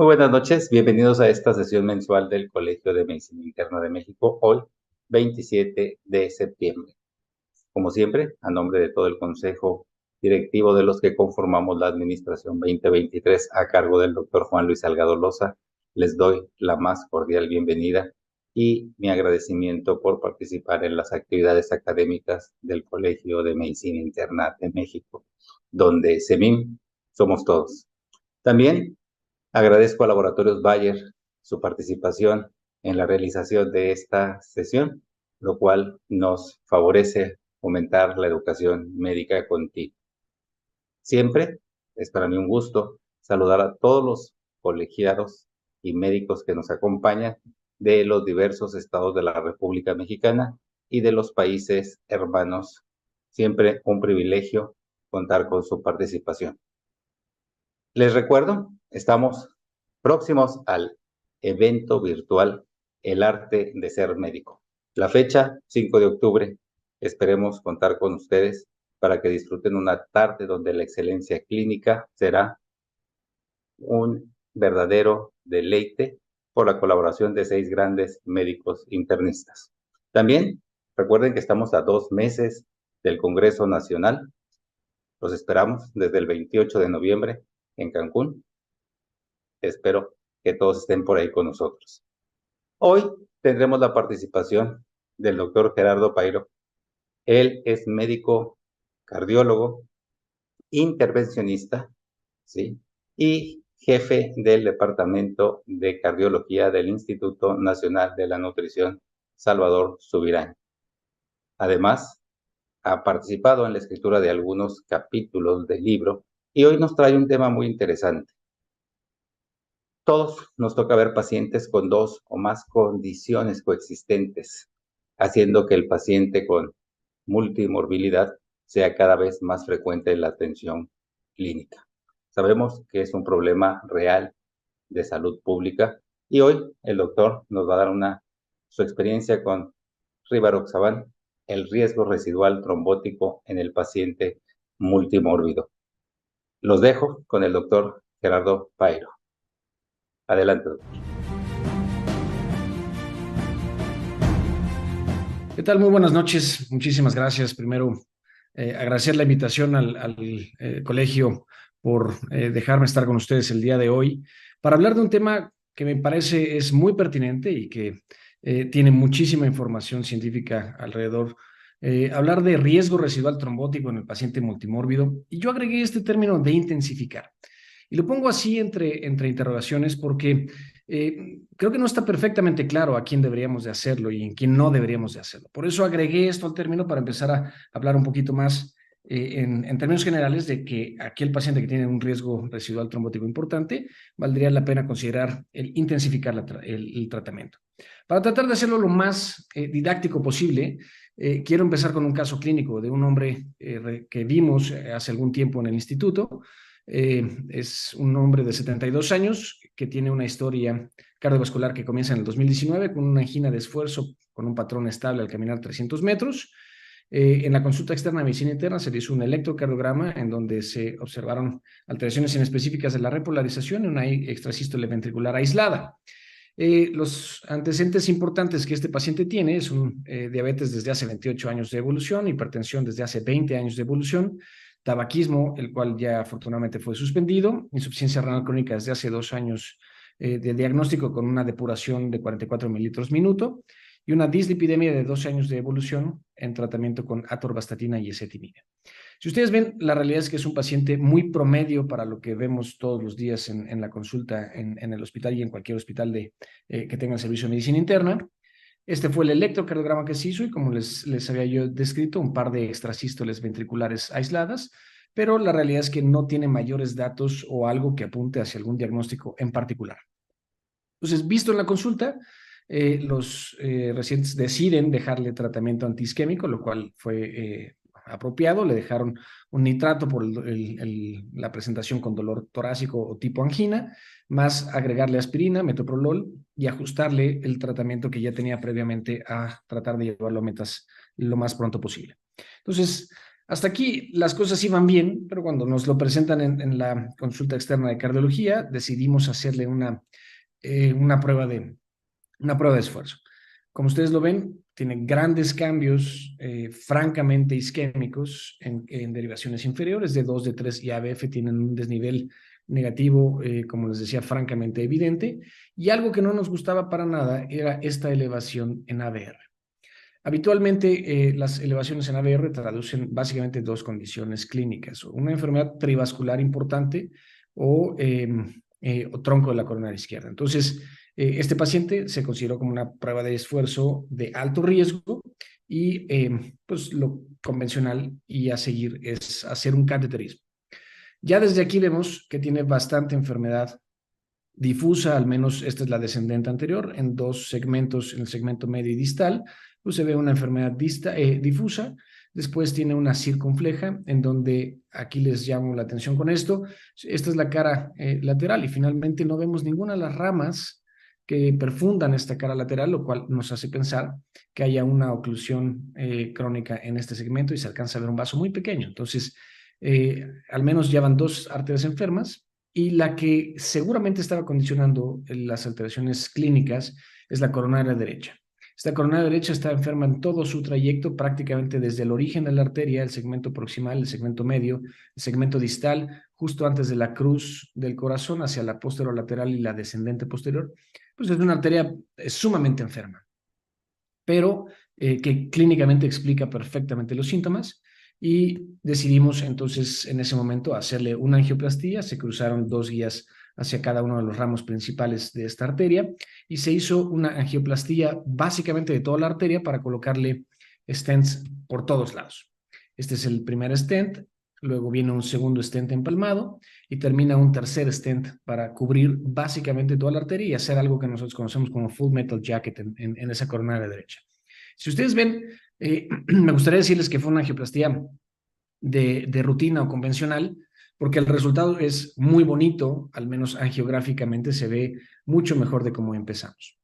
Muy buenas noches, bienvenidos a esta sesión mensual del Colegio de Medicina Interna de México, hoy 27 de septiembre. Como siempre, a nombre de todo el Consejo Directivo de los que conformamos la Administración 2023 a cargo del doctor Juan Luis Salgado Loza, les doy la más cordial bienvenida y mi agradecimiento por participar en las actividades académicas del Colegio de Medicina Interna de México, donde CEMIM somos todos. También agradezco a Laboratorios Bayer su participación en la realización de esta sesión, lo cual nos favorece fomentar la educación médica continua. Siempre es para mí un gusto saludar a todos los colegiados y médicos que nos acompañan de los diversos estados de la República Mexicana y de los países hermanos. Siempre un privilegio contar con su participación. Les recuerdo, estamos próximos al evento virtual El Arte de Ser Médico. La fecha, 5 de octubre, esperemos contar con ustedes para que disfruten una tarde donde la excelencia clínica será un verdadero deleite por la colaboración de 6 grandes médicos internistas. También recuerden que estamos a 2 meses del Congreso Nacional. Los esperamos desde el 28 de noviembre en Cancún. Espero que todos estén por ahí con nosotros. Hoy tendremos la participación del doctor Gerardo Pairo. Él es médico cardiólogo, intervencionista, ¿sí? Y jefe del Departamento de Cardiología del Instituto Nacional de la Nutrición, Salvador Subirán. Además, ha participado en la escritura de algunos capítulos del libro y hoy nos trae un tema muy interesante. Todos nos toca ver pacientes con 2 o más condiciones coexistentes, haciendo que el paciente con multimorbilidad sea cada vez más frecuente en la atención clínica. Sabemos que es un problema real de salud pública y hoy el doctor nos va a dar su experiencia con Rivaroxaban, el riesgo residual trombótico en el paciente multimórbido. Los dejo con el doctor Gerardo Pairo. Adelante, doctor. ¿Qué tal? Muy buenas noches. Muchísimas gracias. Primero, agradecer la invitación al colegio por dejarme estar con ustedes el día de hoy para hablar de un tema que me parece es muy pertinente y que tiene muchísima información científica alrededor. Hablar de riesgo residual trombótico en el paciente multimórbido, y yo agregué este término de intensificar. Y lo pongo así entre interrogaciones porque creo que no está perfectamente claro a quién deberíamos de hacerlo y en quién no deberíamos de hacerlo. Por eso agregué esto al término para empezar a hablar un poquito más en términos generales de que aquel paciente que tiene un riesgo residual trombótico importante, valdría la pena considerar el intensificar el tratamiento. Para tratar de hacerlo lo más didáctico posible, quiero empezar con un caso clínico de un hombre que vimos hace algún tiempo en el instituto. Es un hombre de 72 años que tiene una historia cardiovascular que comienza en el 2019 con una angina de esfuerzo con un patrón estable al caminar 300 metros. En la consulta externa de medicina interna se le hizo un electrocardiograma en donde se observaron alteraciones inespecíficas de la repolarización y una extrasístole ventricular aislada. Los antecedentes importantes que este paciente tiene es un diabetes desde hace 28 años de evolución, hipertensión desde hace 20 años de evolución, tabaquismo, el cual ya afortunadamente fue suspendido, insuficiencia renal crónica desde hace 2 años de diagnóstico con una depuración de 44 mililitros minuto y una dislipidemia de 2 años de evolución en tratamiento con atorvastatina y ezetimibe. Si ustedes ven, la realidad es que es un paciente muy promedio para lo que vemos todos los días en la consulta en el hospital y en cualquier hospital que tenga el servicio de medicina interna. Este fue el electrocardiograma que se hizo y como les había yo descrito, un par de extrasístoles ventriculares aisladas, pero la realidad es que no tiene mayores datos o algo que apunte hacia algún diagnóstico en particular. Entonces, visto en la consulta, los residentes deciden dejarle tratamiento antiisquémico, lo cual fue apropiado. Le dejaron un nitrato por la presentación con dolor torácico o tipo angina, más agregarle aspirina, metoprolol y ajustarle el tratamiento que ya tenía previamente a tratar de llevarlo a metas lo más pronto posible. Entonces, Hasta aquí las cosas iban bien, pero cuando nos lo presentan en la consulta externa de cardiología, decidimos hacerle una prueba una prueba de esfuerzo. Como ustedes lo ven, tiene grandes cambios francamente isquémicos en derivaciones inferiores de 2, de 3 y ABF tienen un desnivel negativo, como les decía, francamente evidente. Y algo que no nos gustaba para nada era esta elevación en ABR. Habitualmente, las elevaciones en ABR traducen básicamente dos condiciones clínicas, una enfermedad perivascular importante o tronco de la coronaria izquierda. Entonces, este paciente se consideró como una prueba de esfuerzo de alto riesgo y pues lo convencional y a seguir es hacer un cateterismo. Ya desde aquí vemos que tiene bastante enfermedad difusa, al menos esta es la descendente anterior, en dos segmentos, en el segmento medio y distal, pues se ve una enfermedad difusa, después tiene una circunfleja, en donde aquí les llamo la atención con esto, esta es la cara lateral y finalmente no vemos ninguna de las ramas que perfundan esta cara lateral, lo cual nos hace pensar que haya una oclusión crónica en este segmento y se alcanza a ver un vaso muy pequeño. Entonces, al menos ya van dos arterias enfermas, y la que seguramente estaba condicionando las alteraciones clínicas es la coronaria derecha. Esta coronaria derecha está enferma en todo su trayecto, prácticamente desde el origen de la arteria, el segmento proximal, el segmento medio, el segmento distal, justo antes de la cruz del corazón hacia la posterolateral y la descendente posterior. Pues es una arteria sumamente enferma, pero que clínicamente explica perfectamente los síntomas. Y decidimos entonces en ese momento hacerle una angioplastía. Se cruzaron dos guías hacia cada uno de los ramos principales de esta arteria y se hizo una angioplastía básicamente de toda la arteria para colocarle stents por todos lados. Este es el primer stent, luego viene un segundo stent empalmado y termina un tercer stent para cubrir básicamente toda la arteria y hacer algo que nosotros conocemos como full metal jacket en esa coronaria derecha. Si ustedes ven, me gustaría decirles que fue una angioplastía de rutina o convencional, porque el resultado es muy bonito, al menos angiográficamente se ve mucho mejor de cómo empezamos.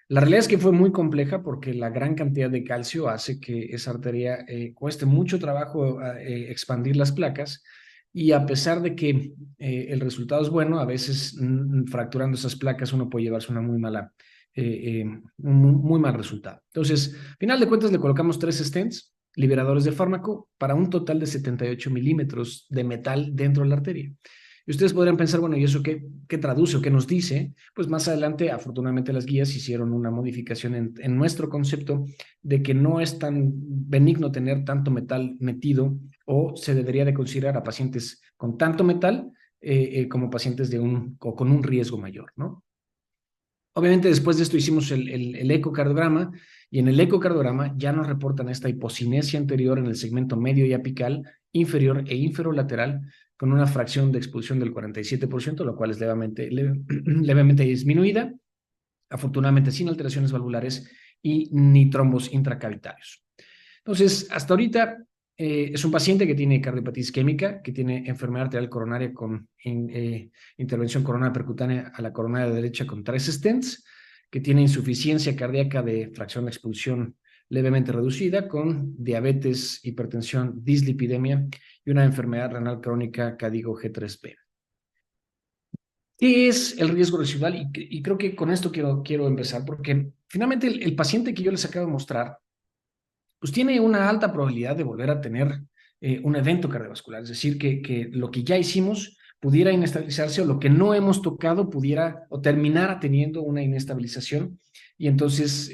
La realidad es que fue muy compleja porque la gran cantidad de calcio hace que esa arteria cueste mucho trabajo expandir las placas, y a pesar de que el resultado es bueno, a veces fracturando esas placas uno puede llevarse una un muy mal resultado. Entonces, final de cuentas le colocamos 3 stents liberadores de fármaco para un total de 78 milímetros de metal dentro de la arteria. Y ustedes podrían pensar, bueno, ¿y eso qué traduce o qué nos dice? Pues más adelante, afortunadamente, las guías hicieron una modificación en nuestro concepto de que no es tan benigno tener tanto metal metido, o se debería de considerar a pacientes con tanto metal como pacientes con un riesgo mayor, ¿no? Obviamente, después de esto hicimos el ecocardiograma, y en el ecocardiograma ya nos reportan esta hipocinesia anterior en el segmento medio y apical, inferior e inferolateral, con una fracción de expulsión del 47%, lo cual es levemente disminuida, afortunadamente sin alteraciones valvulares y ni trombos intracavitarios. Entonces, hasta ahorita es un paciente que tiene cardiopatía isquémica, que tiene enfermedad arterial coronaria con intervención coronaria percutánea a la coronaria derecha con 3 stents, que tiene insuficiencia cardíaca de fracción de expulsión levemente reducida, con diabetes, hipertensión, dislipidemia y una enfermedad renal crónica CADIGO G3B. ¿Qué es el riesgo residual? Y creo que con esto quiero empezar, porque finalmente el paciente que yo les acabo de mostrar pues tiene una alta probabilidad de volver a tener un evento cardiovascular, es decir, que lo que ya hicimos pudiera inestabilizarse, o lo que no hemos tocado pudiera o terminara teniendo una inestabilización, y entonces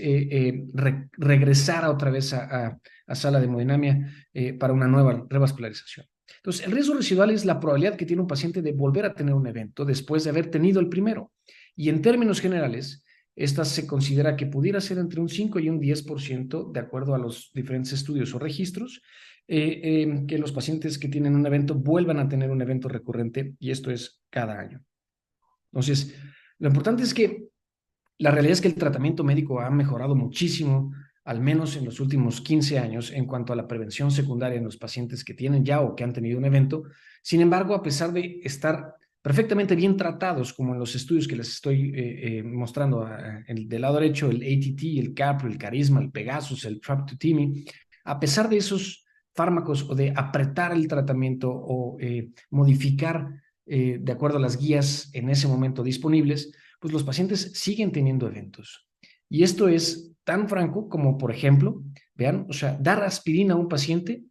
regresar otra vez a sala de hemodinamia para una nueva revascularización. Entonces, el riesgo residual es la probabilidad que tiene un paciente de volver a tener un evento después de haber tenido el primero. Y en términos generales, esta se considera que pudiera ser entre un 5 y un 10%, de acuerdo a los diferentes estudios o registros, que los pacientes que tienen un evento vuelvan a tener un evento recurrente, y esto es cada año. Entonces, lo importante es que la realidad es que el tratamiento médico ha mejorado muchísimo, al menos en los últimos 15 años, en cuanto a la prevención secundaria en los pacientes que tienen ya o que han tenido un evento. Sin embargo, a pesar de estar perfectamente bien tratados, como en los estudios que les estoy mostrando del lado derecho, el ATT, el CAPRO, el Carisma, el Pegasus, el TRAP2TIMI, a pesar de esos fármacos o de apretar el tratamiento o modificar de acuerdo a las guías en ese momento disponibles, pues los pacientes siguen teniendo eventos. Y esto es tan franco como, por ejemplo, vean, o sea, dar aspirina a un paciente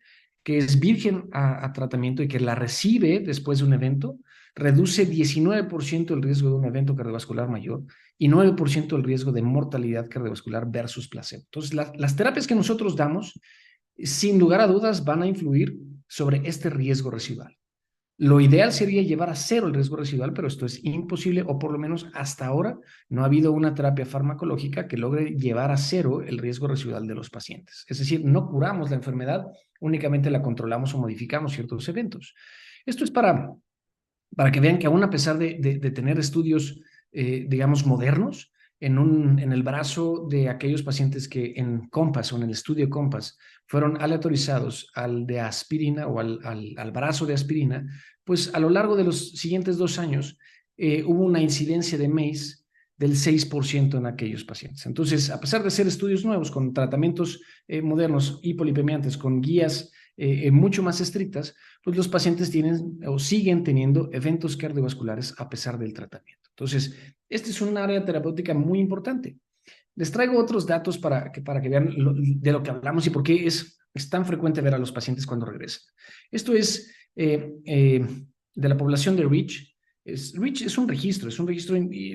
que es virgen a tratamiento y que la recibe después de un evento, reduce 19% el riesgo de un evento cardiovascular mayor y 9% el riesgo de mortalidad cardiovascular versus placebo. Entonces, las terapias que nosotros damos, sin lugar a dudas, van a influir sobre este riesgo residual. Lo ideal sería llevar a cero el riesgo residual, pero esto es imposible, o por lo menos hasta ahora no ha habido una terapia farmacológica que logre llevar a cero el riesgo residual de los pacientes. Es decir, no curamos la enfermedad, únicamente la controlamos o modificamos ciertos eventos. Esto es para que vean que aún a pesar de tener estudios, digamos, modernos, en el brazo de aquellos pacientes que en COMPAS o en el estudio COMPAS fueron aleatorizados al de aspirina o al brazo de aspirina, pues a lo largo de los siguientes 2 años hubo una incidencia de MACE del 6% en aquellos pacientes. Entonces, a pesar de ser estudios nuevos con tratamientos modernos hipolipemiantes, con guías mucho más estrictas, pues los pacientes tienen o siguen teniendo eventos cardiovasculares a pesar del tratamiento. Entonces, este es un área terapéutica muy importante. Les traigo otros datos para que vean de lo que hablamos y por qué es tan frecuente ver a los pacientes cuando regresan. Esto es de la población de REACH. REACH es un registro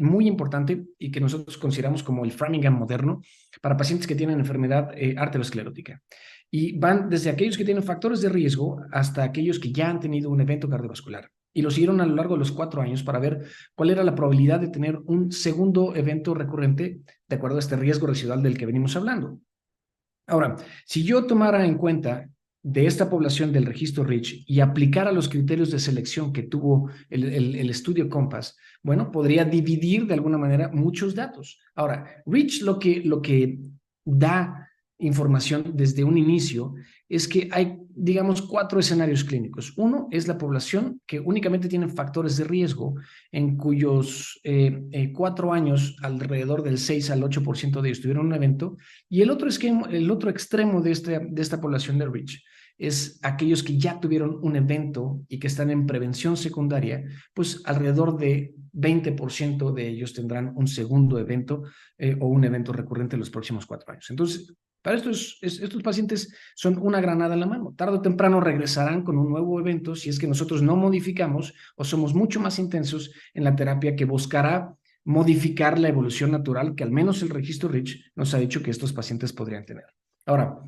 muy importante y que nosotros consideramos como el Framingham moderno para pacientes que tienen enfermedad arteriosclerótica. Y van desde aquellos que tienen factores de riesgo hasta aquellos que ya han tenido un evento cardiovascular. Y lo siguieron a lo largo de los 4 años para ver cuál era la probabilidad de tener un segundo evento recurrente de acuerdo a este riesgo residual del que venimos hablando. Ahora, si yo tomara en cuenta de esta población del registro REACH y aplicara los criterios de selección que tuvo el estudio COMPAS, bueno, podría dividir de alguna manera muchos datos. Ahora, REACH lo que da información desde un inicio es que hay, digamos, 4 escenarios clínicos. Uno es la población que únicamente tiene factores de riesgo, en cuyos 4 años alrededor del 6 al 8% de ellos tuvieron un evento, y el otro extremo de esta población de REACH es aquellos que ya tuvieron un evento y que están en prevención secundaria, pues alrededor de 20% de ellos tendrán un segundo evento o un evento recurrente en los próximos 4 años. Entonces, para estos pacientes son una granada en la mano. Tarde o temprano regresarán con un nuevo evento si es que nosotros no modificamos o somos mucho más intensos en la terapia que buscará modificar la evolución natural que al menos el registro REACH nos ha dicho que estos pacientes podrían tener. Ahora,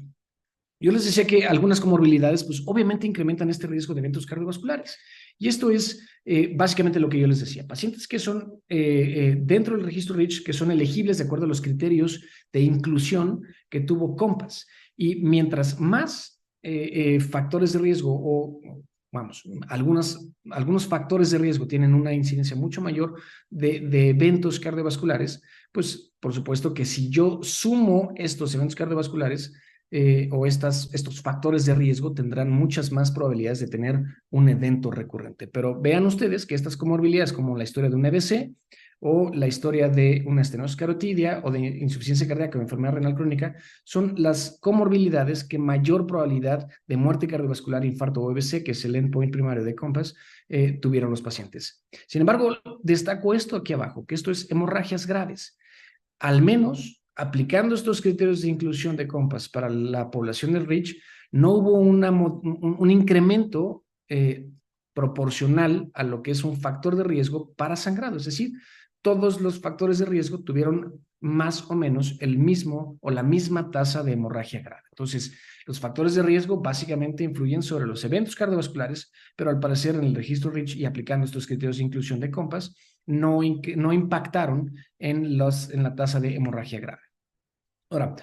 yo les decía que algunas comorbilidades, pues obviamente incrementan este riesgo de eventos cardiovasculares. Y esto es básicamente lo que yo les decía. Pacientes que son dentro del registro REACH, que son elegibles de acuerdo a los criterios de inclusión que tuvo COMPAS. Y mientras más factores de riesgo o, vamos, algunos factores de riesgo tienen una incidencia mucho mayor de eventos cardiovasculares, pues por supuesto que si yo sumo estos eventos cardiovasculares, o estos factores de riesgo tendrán muchas más probabilidades de tener un evento recurrente. Pero vean ustedes que estas comorbilidades, como la historia de un EBC o la historia de una estenosis carotidia o de insuficiencia cardíaca o enfermedad renal crónica, son las comorbilidades que mayor probabilidad de muerte cardiovascular, infarto o EBC, que es el endpoint primario de COMPAS, tuvieron los pacientes. Sin embargo, destaco esto aquí abajo, que esto es hemorragias graves. Al menos aplicando estos criterios de inclusión de COMPAS para la población del REACH, no hubo un incremento proporcional a lo que es un factor de riesgo para sangrado. Es decir, todos los factores de riesgo tuvieron más o menos el mismo o la misma tasa de hemorragia grave. Entonces, los factores de riesgo básicamente influyen sobre los eventos cardiovasculares, pero al parecer en el registro REACH y aplicando estos criterios de inclusión de COMPAS, no impactaron en la tasa de hemorragia grave. Ahora,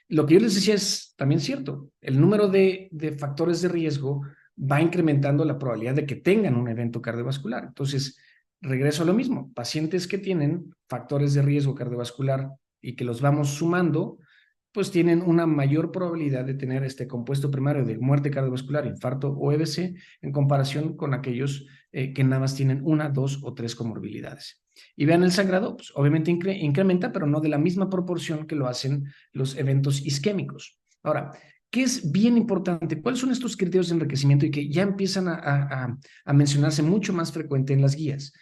lo que yo les decía es también cierto. El número de factores de riesgo va incrementando la probabilidad de que tengan un evento cardiovascular. Entonces, regreso a lo mismo. Pacientes que tienen factores de riesgo cardiovascular y que los vamos sumando, pues tienen una mayor probabilidad de tener este compuesto primario de muerte cardiovascular, infarto o EBC, en comparación con aquellos que nada más tienen 1, 2 o 3 comorbilidades. Y vean el sangrado, pues obviamente incrementa, pero no de la misma proporción que lo hacen los eventos isquémicos. Ahora, ¿qué es bien importante? ¿Cuáles son estos criterios de enriquecimiento y que ya empiezan a mencionarse mucho más frecuente en las guías?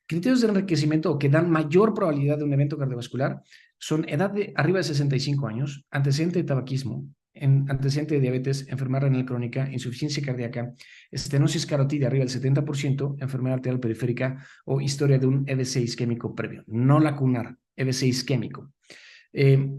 Criterios de enriquecimiento o que dan mayor probabilidad de un evento cardiovascular son edad de arriba de 65 años, antecedente de tabaquismo, antecedente de diabetes, enfermedad renal crónica, insuficiencia cardíaca, estenosis carótida arriba del 70%, enfermedad arterial periférica o historia de un EBC isquémico previo, no lacunar, EBC isquémico. Eh,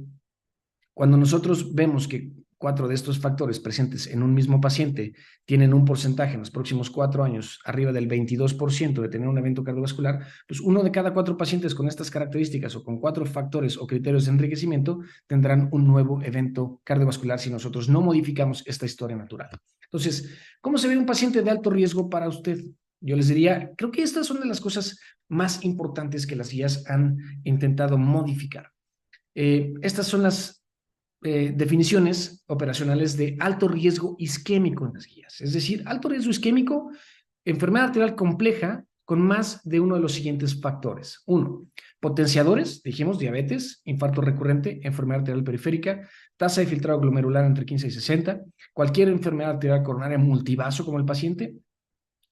Cuando nosotros vemos que 4 de estos factores presentes en un mismo paciente tienen un porcentaje en los próximos 4 años arriba del 22% de tener un evento cardiovascular, pues 1 de cada 4 pacientes con estas características o con 4 factores o criterios de enriquecimiento tendrán un nuevo evento cardiovascular si nosotros no modificamos esta historia natural. Entonces, ¿cómo se ve un paciente de alto riesgo para usted? Yo les diría, creo que estas son de las cosas más importantes que las guías han intentado modificar. Estas son las definiciones operacionales de alto riesgo isquémico en las guías. Es decir, alto riesgo isquémico, enfermedad arterial compleja con más de uno de los siguientes factores. 1, potenciadores, dijimos diabetes, infarto recurrente, enfermedad arterial periférica, tasa de filtrado glomerular entre 15 y 60, cualquier enfermedad arterial coronaria multivaso como el paciente,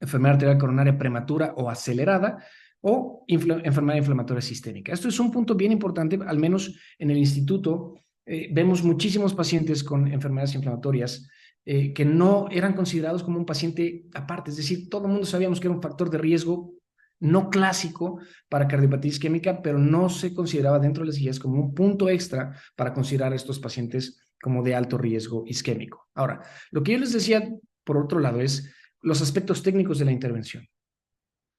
enfermedad arterial coronaria prematura o acelerada, o enfermedad inflamatoria sistémica. Esto es un punto bien importante, al menos en el instituto vemos muchísimos pacientes con enfermedades inflamatorias que no eran considerados como un paciente aparte, es decir, todo el mundo sabíamos que era un factor de riesgo no clásico para cardiopatía isquémica, pero no se consideraba dentro de las guías como un punto extra para considerar a estos pacientes como de alto riesgo isquémico. Ahora, lo que yo les decía, por otro lado, es los aspectos técnicos de la intervención.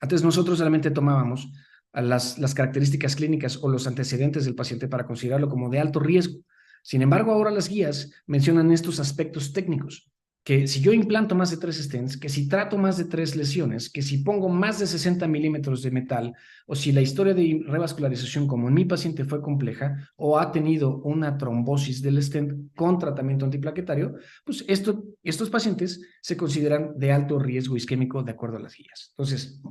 Antes nosotros solamente tomábamos las características clínicas o los antecedentes del paciente para considerarlo como de alto riesgo. Sin embargo, ahora las guías mencionan estos aspectos técnicos, que si yo implanto más de 3 stents, que si trato más de 3 lesiones, que si pongo más de 60 milímetros de metal, o si la historia de revascularización como en mi paciente fue compleja o ha tenido una trombosis del stent con tratamiento antiplaquetario, pues estos pacientes se consideran de alto riesgo isquémico de acuerdo a las guías. Entonces,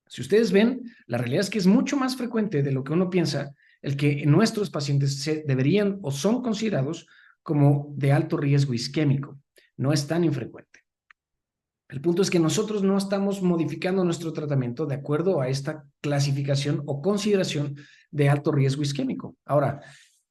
si ustedes ven, la realidad es que es mucho más frecuente de lo que uno piensa el que nuestros pacientes se deberían o son considerados como de alto riesgo isquémico. No es tan infrecuente. El punto es que nosotros no estamos modificando nuestro tratamiento de acuerdo a esta clasificación o consideración de alto riesgo isquémico. Ahora,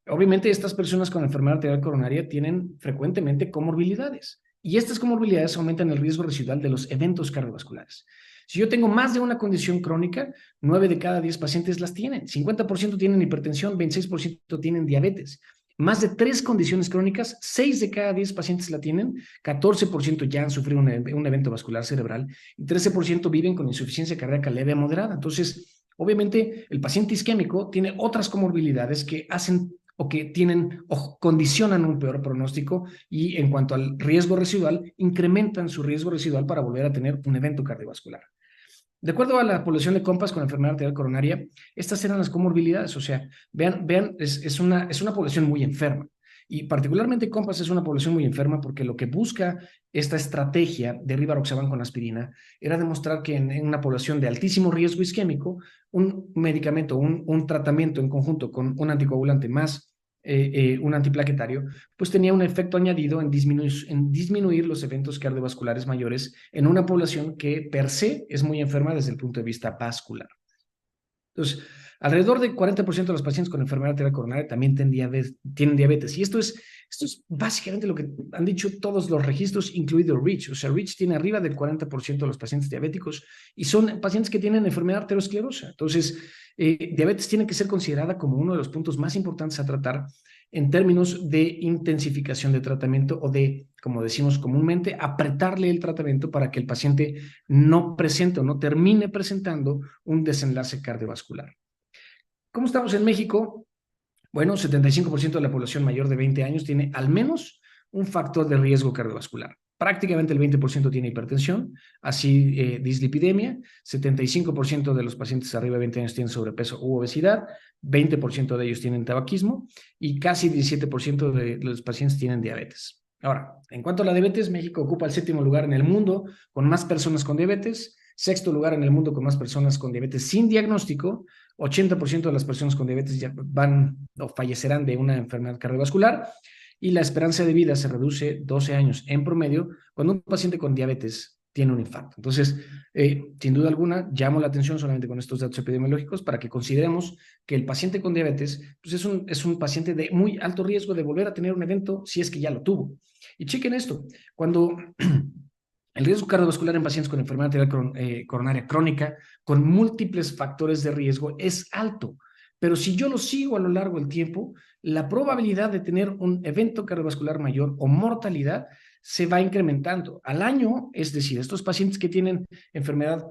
obviamente estas personas con enfermedad arterial coronaria tienen frecuentemente comorbilidades y estas comorbilidades aumentan el riesgo residual de los eventos cardiovasculares. Si yo tengo más de una condición crónica, 9 de cada 10 pacientes las tienen. 50% tienen hipertensión, 26% tienen diabetes. Más de 3 condiciones crónicas, 6 de cada 10 pacientes la tienen, 14% ya han sufrido un evento vascular cerebral y 13% viven con insuficiencia cardíaca leve a moderada. Entonces, obviamente, el paciente isquémico tiene otras comorbilidades que hacen o que tienen o condicionan un peor pronóstico y en cuanto al riesgo residual, incrementan su riesgo residual para volver a tener un evento cardiovascular. De acuerdo a la población de compas con enfermedad arterial coronaria, estas eran las comorbilidades. O sea, vean, es una población muy enferma. Y particularmente compas es una población muy enferma porque lo que busca esta estrategia de rivaroxaban con aspirina era demostrar que en una población de altísimo riesgo isquémico, un medicamento, un tratamiento en conjunto con un anticoagulante más un antiplaquetario, pues tenía un efecto añadido en disminuir los eventos cardiovasculares mayores en una población que per se es muy enferma desde el punto de vista vascular. Entonces, alrededor del 40% de los pacientes con enfermedad arterial coronaria también tienen diabetes. Y esto es básicamente lo que han dicho todos los registros, incluido REACH. O sea, REACH tiene arriba del 40% de los pacientes diabéticos y son pacientes que tienen enfermedad arteriosclerosa. Entonces, diabetes tiene que ser considerada como uno de los puntos más importantes a tratar en términos de intensificación de tratamiento o de, como decimos comúnmente, apretarle el tratamiento para que el paciente no presente o no termine presentando un desenlace cardiovascular. ¿Cómo estamos en México? Bueno, 75% de la población mayor de 20 años tiene al menos un factor de riesgo cardiovascular. Prácticamente el 20% tiene hipertensión, así dislipidemia, 75% de los pacientes arriba de 20 años tienen sobrepeso u obesidad, 20% de ellos tienen tabaquismo y casi 17% de los pacientes tienen diabetes. Ahora, en cuanto a la diabetes, México ocupa el 7º lugar en el mundo con más personas con diabetes, 6º lugar en el mundo con más personas con diabetes sin diagnóstico, 80% de las personas con diabetes ya van o fallecerán de una enfermedad cardiovascular y la esperanza de vida se reduce 12 años en promedio cuando un paciente con diabetes tiene un infarto. Entonces, sin duda alguna, llamo la atención solamente con estos datos epidemiológicos para que consideremos que el paciente con diabetes pues es un paciente de muy alto riesgo de volver a tener un evento si es que ya lo tuvo. Y chequen esto, cuando el riesgo cardiovascular en pacientes con enfermedad arterial coronaria crónica con múltiples factores de riesgo es alto, pero si yo lo sigo a lo largo del tiempo, la probabilidad de tener un evento cardiovascular mayor o mortalidad se va incrementando. Al año, es decir, estos pacientes que tienen enfermedad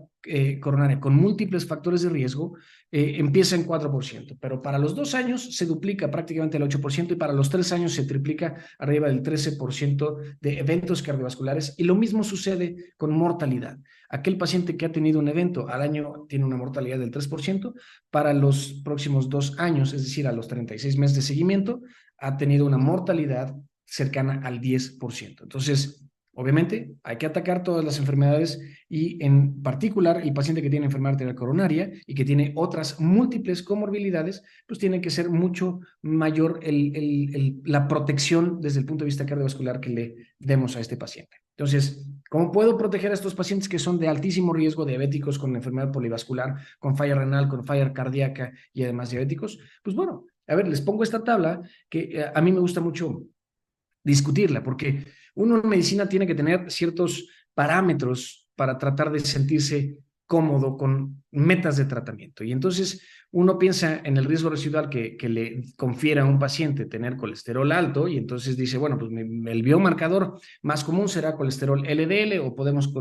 coronaria con múltiples factores de riesgo, empieza en 4%, pero para los 2 años se duplica prácticamente el 8% y para los 3 años se triplica arriba del 13% de eventos cardiovasculares y lo mismo sucede con mortalidad. Aquel paciente que ha tenido un evento al año tiene una mortalidad del 3%, para los próximos 2 años, es decir, a los 36 meses de seguimiento, ha tenido una mortalidad cercana al 10%. Entonces, obviamente, hay que atacar todas las enfermedades y en particular el paciente que tiene enfermedad arterial coronaria y que tiene otras múltiples comorbilidades, pues tiene que ser mucho mayor la protección desde el punto de vista cardiovascular que le demos a este paciente. Entonces, ¿cómo puedo proteger a estos pacientes que son de altísimo riesgo, diabéticos, con enfermedad polivascular, con falla renal, con falla cardíaca y además diabéticos? Pues bueno, a ver, les pongo esta tabla que a mí me gusta mucho discutirla, porque uno en medicina tiene que tener ciertos parámetros para tratar de sentirse cómodo con metas de tratamiento. Y entonces uno piensa en el riesgo residual que le confiere a un paciente tener colesterol alto y entonces dice, bueno, pues el biomarcador más común será colesterol LDL o podemos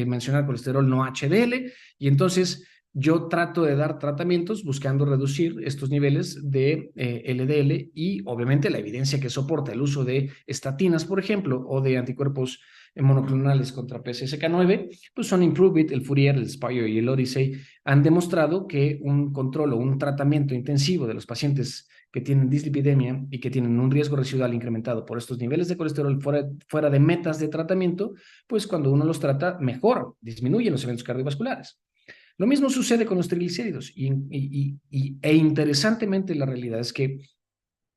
mencionar colesterol no HDL y entonces yo trato de dar tratamientos buscando reducir estos niveles de LDL y obviamente la evidencia que soporta el uso de estatinas, por ejemplo, o de anticuerpos monoclonales contra PCSK9, pues son Improve-It, el Fourier, el Spire y el Odyssey, han demostrado que un control o un tratamiento intensivo de los pacientes que tienen dislipidemia y que tienen un riesgo residual incrementado por estos niveles de colesterol fuera de metas de tratamiento, pues cuando uno los trata, mejor, disminuyen los eventos cardiovasculares. Lo mismo sucede con los triglicéridos e interesantemente la realidad es que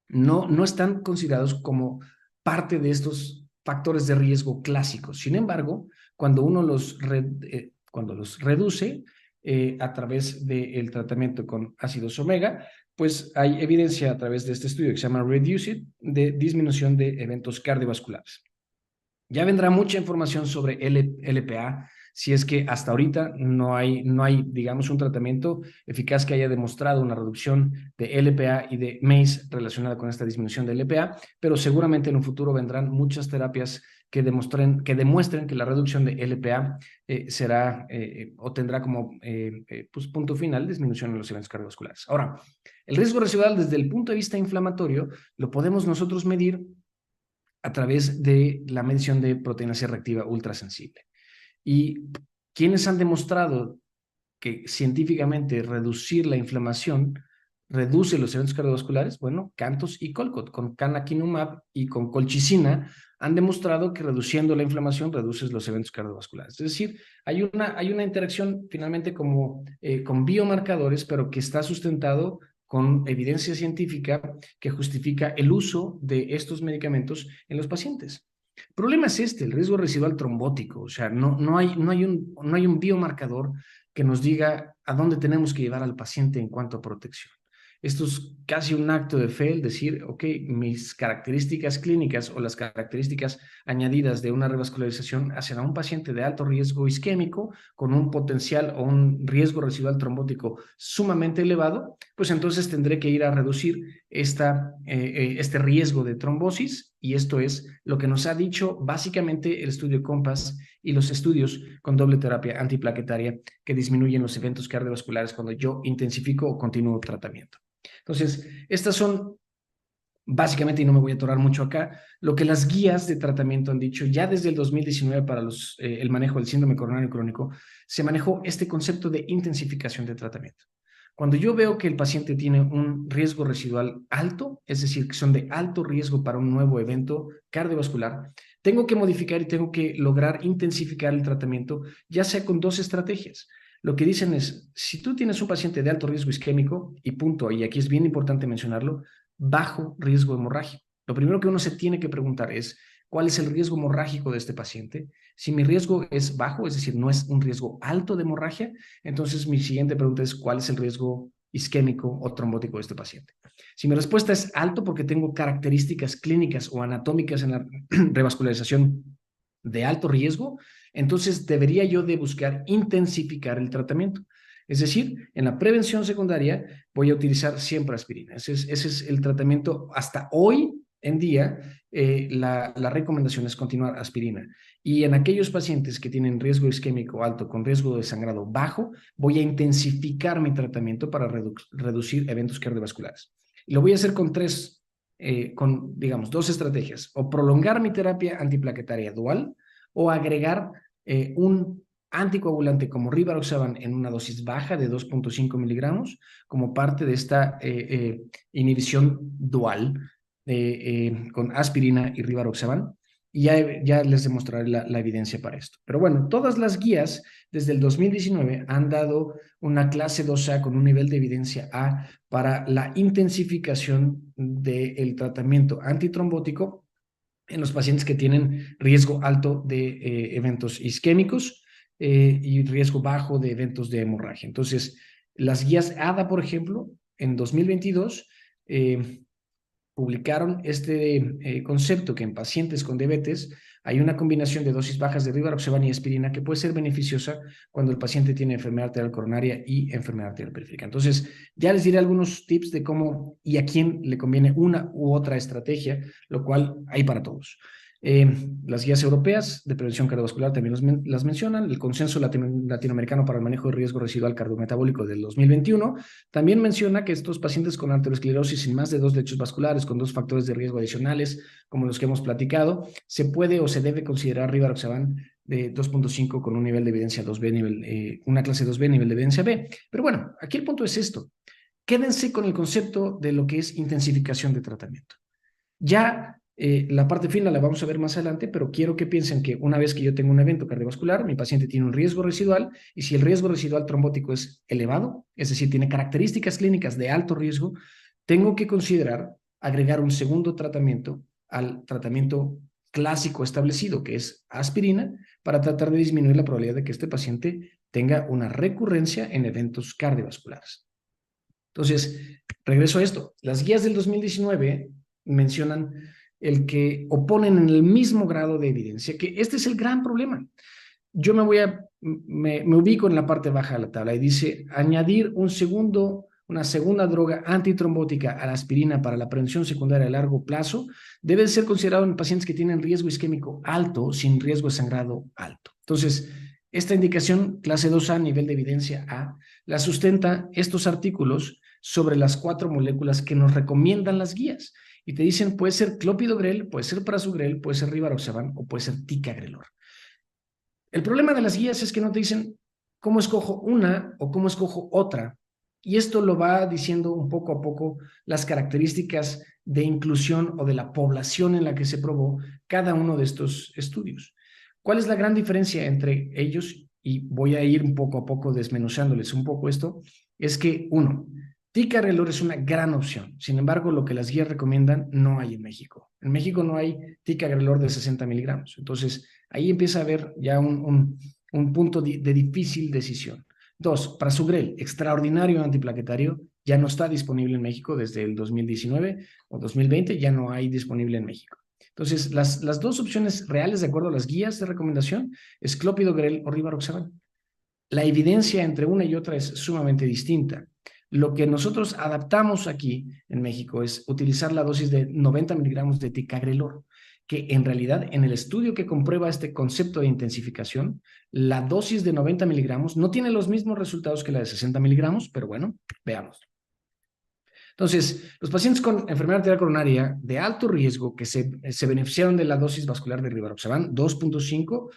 no están considerados como parte de estos factores de riesgo clásicos. Sin embargo, cuando uno cuando los reduce a través del tratamiento con ácidos omega, pues hay evidencia a través de este estudio que se llama Reduce It de disminución de eventos cardiovasculares. Ya vendrá mucha información sobre LPA, si es que hasta ahorita no hay, digamos, un tratamiento eficaz que haya demostrado una reducción de LPA y de MACE relacionada con esta disminución de LPA, pero seguramente en un futuro vendrán muchas terapias que demuestren que la reducción de LPA será o tendrá como pues punto final disminución en los eventos cardiovasculares. Ahora, el riesgo residual desde el punto de vista inflamatorio lo podemos nosotros medir a través de la medición de proteína C reactiva ultrasensible. Y quienes han demostrado que científicamente reducir la inflamación reduce los eventos cardiovasculares, bueno, Cantos y Colcott, con canakinumab y con colchicina, han demostrado que reduciendo la inflamación reduces los eventos cardiovasculares. Es decir, hay una interacción finalmente como con biomarcadores, pero que está sustentado con evidencia científica que justifica el uso de estos medicamentos en los pacientes. El problema es el riesgo residual trombótico, o sea, no hay un biomarcador que nos diga a dónde tenemos que llevar al paciente en cuanto a protección. Esto es casi un acto de fe, el decir, ok, mis características clínicas o las características añadidas de una revascularización hacen a un paciente de alto riesgo isquémico con un potencial o un riesgo residual trombótico sumamente elevado, pues entonces tendré que ir a reducir este riesgo de trombosis y esto es lo que nos ha dicho básicamente el estudio COMPASS y los estudios con doble terapia antiplaquetaria que disminuyen los eventos cardiovasculares cuando yo intensifico o continúo tratamiento. Entonces, estas son básicamente, y no me voy a atorar mucho acá, lo que las guías de tratamiento han dicho ya desde el 2019 para el manejo del síndrome coronario crónico, se manejó este concepto de intensificación de tratamiento. Cuando yo veo que el paciente tiene un riesgo residual alto, es decir, que son de alto riesgo para un nuevo evento cardiovascular, tengo que modificar y tengo que lograr intensificar el tratamiento, ya sea con dos estrategias. Lo que dicen es, si tú tienes un paciente de alto riesgo isquémico, y punto, y aquí es bien importante mencionarlo, bajo riesgo hemorrágico. Lo primero que uno se tiene que preguntar es, ¿cuál es el riesgo hemorrágico de este paciente? Si mi riesgo es bajo, es decir, no es un riesgo alto de hemorragia, entonces mi siguiente pregunta es, ¿cuál es el riesgo isquémico o trombótico de este paciente? Si mi respuesta es alto porque tengo características clínicas o anatómicas en la revascularización de alto riesgo, entonces debería yo de buscar intensificar el tratamiento. Es decir, en la prevención secundaria voy a utilizar siempre aspirina. Ese es el tratamiento hasta hoy en día. La recomendación es continuar aspirina. Y en aquellos pacientes que tienen riesgo isquémico alto con riesgo de sangrado bajo, voy a intensificar mi tratamiento para reducir eventos cardiovasculares. Y lo voy a hacer con digamos, dos estrategias: o prolongar mi terapia antiplaquetaria dual, o agregar un anticoagulante como rivaroxaban en una dosis baja de 2.5 miligramos como parte de esta inhibición dual con aspirina y rivaroxaban. Y ya les demostraré la evidencia para esto. Pero bueno, todas las guías desde el 2019 han dado una clase 2A con un nivel de evidencia A para la intensificación del tratamiento antitrombótico en los pacientes que tienen riesgo alto de eventos isquémicos y riesgo bajo de eventos de hemorragia. Entonces, las guías ADA, por ejemplo, en 2022 publicaron este concepto que en pacientes con diabetes hay una combinación de dosis bajas de rivaroxaban y aspirina que puede ser beneficiosa cuando el paciente tiene enfermedad arterial coronaria y enfermedad arterial periférica. Entonces, ya les diré algunos tips de cómo y a quién le conviene una u otra estrategia, lo cual hay para todos. Las guías europeas de prevención cardiovascular también las mencionan. El consenso latinoamericano para el manejo de riesgo residual cardiometabólico del 2021 también menciona que estos pacientes con arteriosclerosis sin más de 2 lechos vasculares, con 2 factores de riesgo adicionales, como los que hemos platicado, se puede o se debe considerar rivaroxaban de 2.5 con un nivel de evidencia 2B, una clase 2B, nivel de evidencia B. Pero bueno, aquí el punto es esto. Quédense con el concepto de lo que es intensificación de tratamiento. Ya la parte final la vamos a ver más adelante, pero quiero que piensen que una vez que yo tengo un evento cardiovascular, mi paciente tiene un riesgo residual, y si el riesgo residual trombótico es elevado, es decir, tiene características clínicas de alto riesgo, tengo que considerar agregar un segundo tratamiento al tratamiento clásico establecido, que es aspirina, para tratar de disminuir la probabilidad de que este paciente tenga una recurrencia en eventos cardiovasculares. Entonces, regreso a esto. Las guías del 2019 mencionan el que oponen en el mismo grado de evidencia, que este es el gran problema. Yo me ubico en la parte baja de la tabla y dice añadir una segunda droga antitrombótica a la aspirina para la prevención secundaria a largo plazo debe ser considerado en pacientes que tienen riesgo isquémico alto sin riesgo de sangrado alto. Entonces, esta indicación, clase 2A, nivel de evidencia A, la sustenta estos artículos sobre las 4 moléculas que nos recomiendan las guías. Y te dicen, puede ser clopidogrel, puede ser prasugrel, puede ser rivaroxaban o puede ser ticagrelor. El problema de las guías es que no te dicen cómo escojo una o cómo escojo otra. Y esto lo va diciendo un poco a poco las características de inclusión o de la población en la que se probó cada uno de estos estudios. ¿Cuál es la gran diferencia entre ellos? Y voy a ir un poco a poco desmenuzándoles un poco esto. Es que, uno, ticagrelor es una gran opción. Sin embargo, lo que las guías recomiendan no hay en México. En México no hay ticagrelor de 60 miligramos. Entonces, ahí empieza a haber ya un punto de difícil decisión. 2, prasugrel, extraordinario antiplaquetario, ya no está disponible en México desde el 2019 o 2020, ya no hay disponible en México. Entonces, las dos opciones reales, de acuerdo a las guías de recomendación, es clopidogrel o rivaroxaban. La evidencia entre una y otra es sumamente distinta. Lo que nosotros adaptamos aquí en México es utilizar la dosis de 90 miligramos de ticagrelor, que en realidad en el estudio que comprueba este concepto de intensificación, la dosis de 90 miligramos no tiene los mismos resultados que la de 60 miligramos, pero bueno, veamos. Entonces, los pacientes con enfermedad arterial coronaria de alto riesgo que se beneficiaron de la dosis vascular de rivaroxaban, 2.5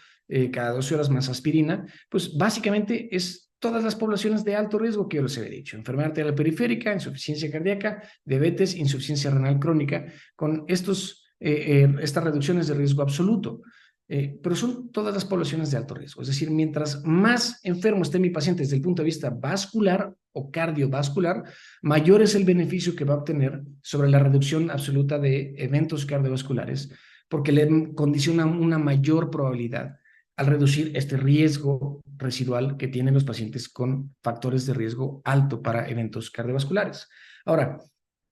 cada 12 horas más aspirina, pues básicamente es todas las poblaciones de alto riesgo que yo les había dicho: enfermedad arterial periférica, insuficiencia cardíaca, diabetes, insuficiencia renal crónica, con estas reducciones de riesgo absoluto. pero son todas las poblaciones de alto riesgo. Es decir, mientras más enfermo esté mi paciente desde el punto de vista vascular o cardiovascular, mayor es el beneficio que va a obtener sobre la reducción absoluta de eventos cardiovasculares, porque le condiciona una mayor probabilidad al reducir este riesgo residual que tienen los pacientes con factores de riesgo alto para eventos cardiovasculares. Ahora,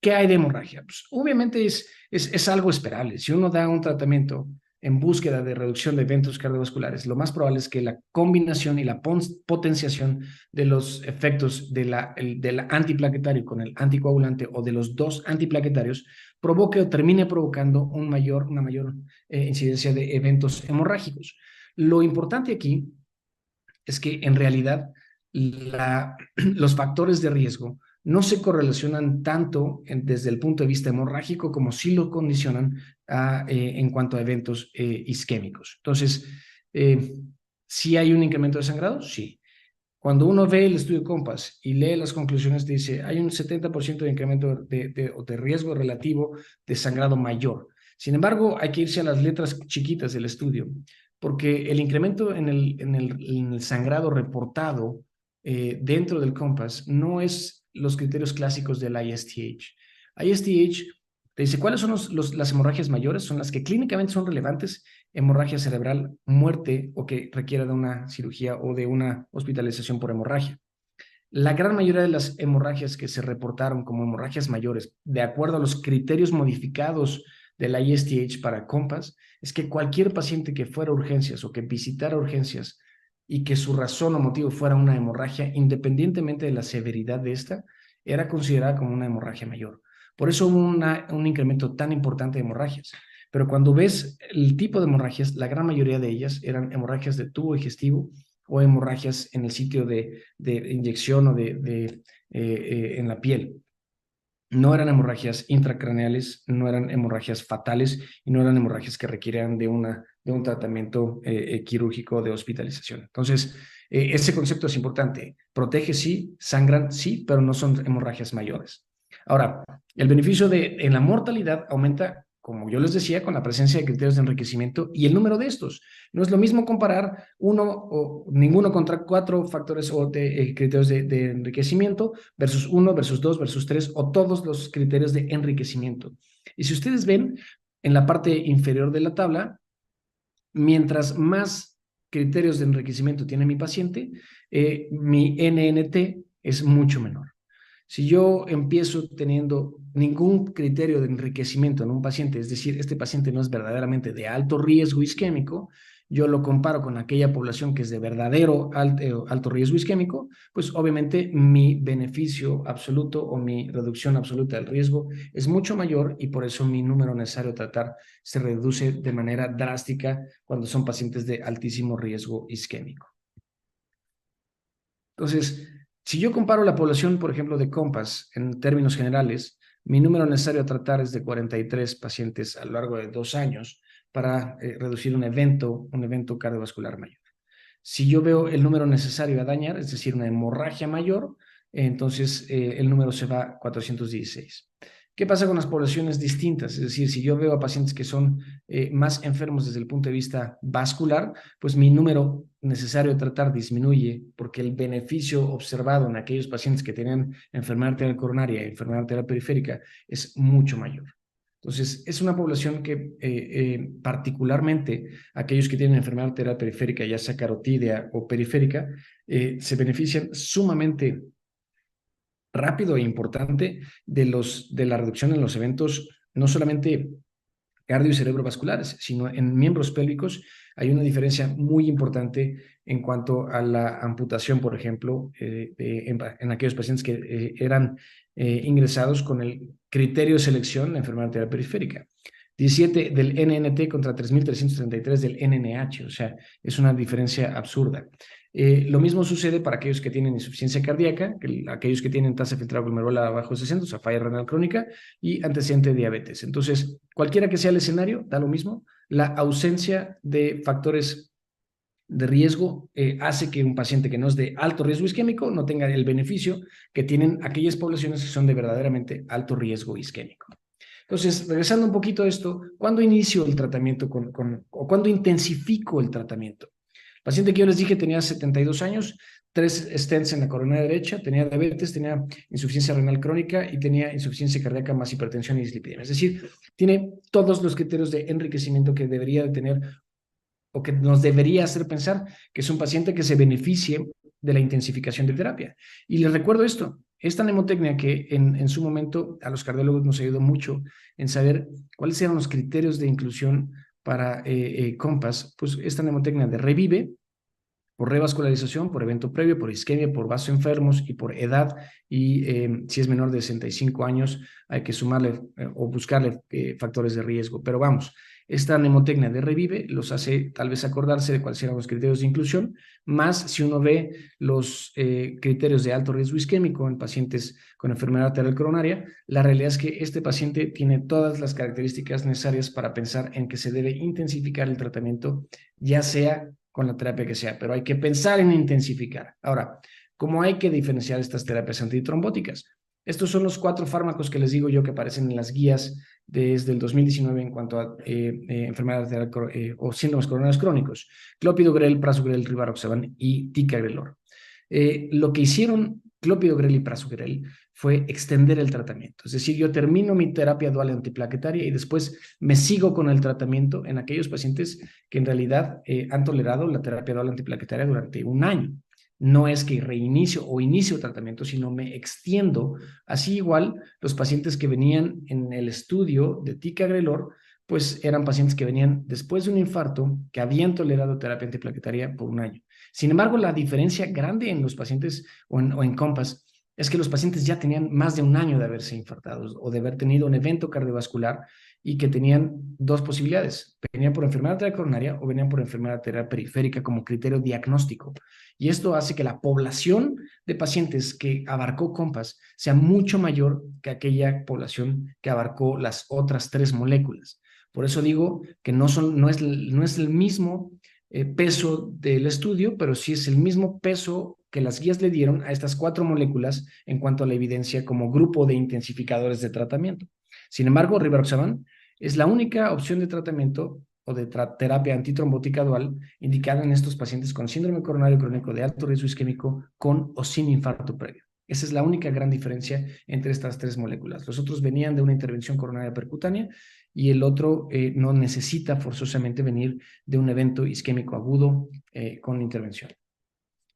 ¿qué hay de hemorragia? Pues, obviamente es algo esperable. Si uno da un tratamiento en búsqueda de reducción de eventos cardiovasculares, lo más probable es que la combinación y la potenciación de los efectos del antiplaquetario con el anticoagulante o de los dos antiplaquetarios provoque o termine provocando una mayor incidencia de eventos hemorrágicos. Lo importante aquí es que en realidad los factores de riesgo no se correlacionan tanto desde el punto de vista hemorrágico como sí lo condicionan en cuanto a eventos isquémicos. Entonces, ¿sí hay un incremento de sangrado? Sí. Cuando uno ve el estudio COMPASS y lee las conclusiones, dice, hay un 70% de incremento de riesgo relativo de sangrado mayor. Sin embargo, hay que irse a las letras chiquitas del estudio, porque el incremento en el sangrado reportado dentro del COMPASS no es los criterios clásicos del ISTH. ISTH te dice cuáles son las hemorragias mayores, son las que clínicamente son relevantes: hemorragia cerebral, muerte o que requiera de una cirugía o de una hospitalización por hemorragia. La gran mayoría de las hemorragias que se reportaron como hemorragias mayores, de acuerdo a los criterios modificados de la ISTH para COMPASS, es que cualquier paciente que fuera a urgencias o que visitara urgencias y que su razón o motivo fuera una hemorragia, independientemente de la severidad de esta, era considerada como una hemorragia mayor. Por eso hubo un incremento tan importante de hemorragias. Pero cuando ves el tipo de hemorragias, la gran mayoría de ellas eran hemorragias de tubo digestivo o hemorragias en el sitio de inyección o en la piel. No eran hemorragias intracraneales, no eran hemorragias fatales y no eran hemorragias que requieran de un tratamiento quirúrgico de hospitalización. Entonces, ese concepto es importante. Protege, sí; sangran, sí, pero no son hemorragias mayores. Ahora, el beneficio en la mortalidad aumenta, como yo les decía, con la presencia de criterios de enriquecimiento y el número de estos. No es lo mismo comparar ninguno contra 4 factores o criterios de enriquecimiento versus 1, versus 2, versus 3 o todos los criterios de enriquecimiento. Y si ustedes ven en la parte inferior de la tabla, mientras más criterios de enriquecimiento tiene mi paciente, mi NNT es mucho menor. Si yo empiezo teniendo ningún criterio de enriquecimiento en un paciente, es decir, este paciente no es verdaderamente de alto riesgo isquémico, yo lo comparo con aquella población que es de verdadero alto riesgo isquémico, pues obviamente mi beneficio absoluto o mi reducción absoluta del riesgo es mucho mayor y por eso mi número necesario a tratar se reduce de manera drástica cuando son pacientes de altísimo riesgo isquémico. Entonces, si yo comparo la población, por ejemplo, de COMPASS en términos generales, mi número necesario a tratar es de 43 pacientes a lo largo de 2 años para reducir un evento cardiovascular mayor. Si yo veo el número necesario a dañar, es decir, una hemorragia mayor, entonces el número se va a 416. ¿Qué pasa con las poblaciones distintas? Es decir, si yo veo a pacientes que son más enfermos desde el punto de vista vascular, pues mi número necesario de tratar disminuye porque el beneficio observado en aquellos pacientes que tienen enfermedad arterial coronaria y enfermedad arterial periférica es mucho mayor. Entonces, es una población que particularmente aquellos que tienen enfermedad arterial periférica, ya sea carotídea o periférica, se benefician sumamente rápido e importante de la reducción en los eventos, no solamente cardio y cerebrovasculares, sino en miembros pélvicos hay una diferencia muy importante en cuanto a la amputación, por ejemplo, en aquellos pacientes que eran ingresados con el criterio de selección, la enfermedad arterial periférica. 17 del NNT contra 3.333 del NNH, o sea, es una diferencia absurda. Lo mismo sucede para aquellos que tienen insuficiencia cardíaca, aquellos que tienen tasa filtrada glomerular abajo de 60, o sea, falla renal crónica y antecedente de diabetes. Entonces, cualquiera que sea el escenario, da lo mismo. La ausencia de factores de riesgo hace que un paciente que no es de alto riesgo isquémico no tenga el beneficio que tienen aquellas poblaciones que son de verdaderamente alto riesgo isquémico. Entonces, regresando un poquito a esto, ¿cuándo inicio el tratamiento o cuándo intensifico el tratamiento? El paciente que yo les dije tenía 72 años, 3 stents en la coronaria derecha, tenía diabetes, tenía insuficiencia renal crónica y tenía insuficiencia cardíaca más hipertensión y dislipidemia. Es decir, tiene todos los criterios de enriquecimiento que debería de tener o que nos debería hacer pensar que es un paciente que se beneficie de la intensificación de terapia. Y les recuerdo esto, esta mnemotecnia que en su momento a los cardiólogos nos ayudó mucho en saber cuáles eran los criterios de inclusión para COMPASS, pues esta mnemotecnia de revive, por revascularización, por evento previo, por isquemia, por vasos enfermos y por edad. Y si es menor de 65 años, hay que sumarle o buscarle factores de riesgo. Pero vamos, esta mnemotecnia de revive los hace tal vez acordarse de cuáles eran los criterios de inclusión, más si uno ve los criterios de alto riesgo isquémico en pacientes con enfermedad arterial coronaria, la realidad es que este paciente tiene todas las características necesarias para pensar en que se debe intensificar el tratamiento, ya sea con la terapia que sea, pero hay que pensar en intensificar. Ahora, ¿cómo hay que diferenciar estas terapias antitrombóticas? Estos son los 4 fármacos que les digo yo que aparecen en las guías desde el 2019 en cuanto a enfermedades o síndromes coronarios crónicos: clopidogrel, prasugrel, rivaroxaban y ticagrelor. Lo que hicieron clopidogrel y prasugrel fue extender el tratamiento. Es decir, yo termino mi terapia dual antiplaquetaria y después me sigo con el tratamiento en aquellos pacientes que en realidad han tolerado la terapia dual antiplaquetaria durante un año. No es que reinicio o inicio tratamiento, sino me extiendo. Así igual, los pacientes que venían en el estudio de ticagrelor, pues eran pacientes que venían después de un infarto, que habían tolerado terapia antiplaquetaria por un año. Sin embargo, la diferencia grande en los pacientes o en COMPASS es que los pacientes ya tenían más de un año de haberse infartado o de haber tenido un evento cardiovascular y que tenían 2 posibilidades: venían por enfermedad arterial coronaria o venían por enfermedad arterial periférica como criterio diagnóstico. Y esto hace que la población de pacientes que abarcó COMPASS sea mucho mayor que aquella población que abarcó las otras 3 moléculas. Por eso digo que no es el mismo peso del estudio, pero sí es el mismo peso que las guías le dieron a estas 4 moléculas en cuanto a la evidencia como grupo de intensificadores de tratamiento. Sin embargo, rivaroxaban es la única opción de tratamiento o de terapia antitrombótica dual indicada en estos pacientes con síndrome coronario crónico de alto riesgo isquémico con o sin infarto previo. Esa es la única gran diferencia entre estas 3 moléculas. Los otros venían de una intervención coronaria percutánea y el otro no necesita forzosamente venir de un evento isquémico agudo con intervención.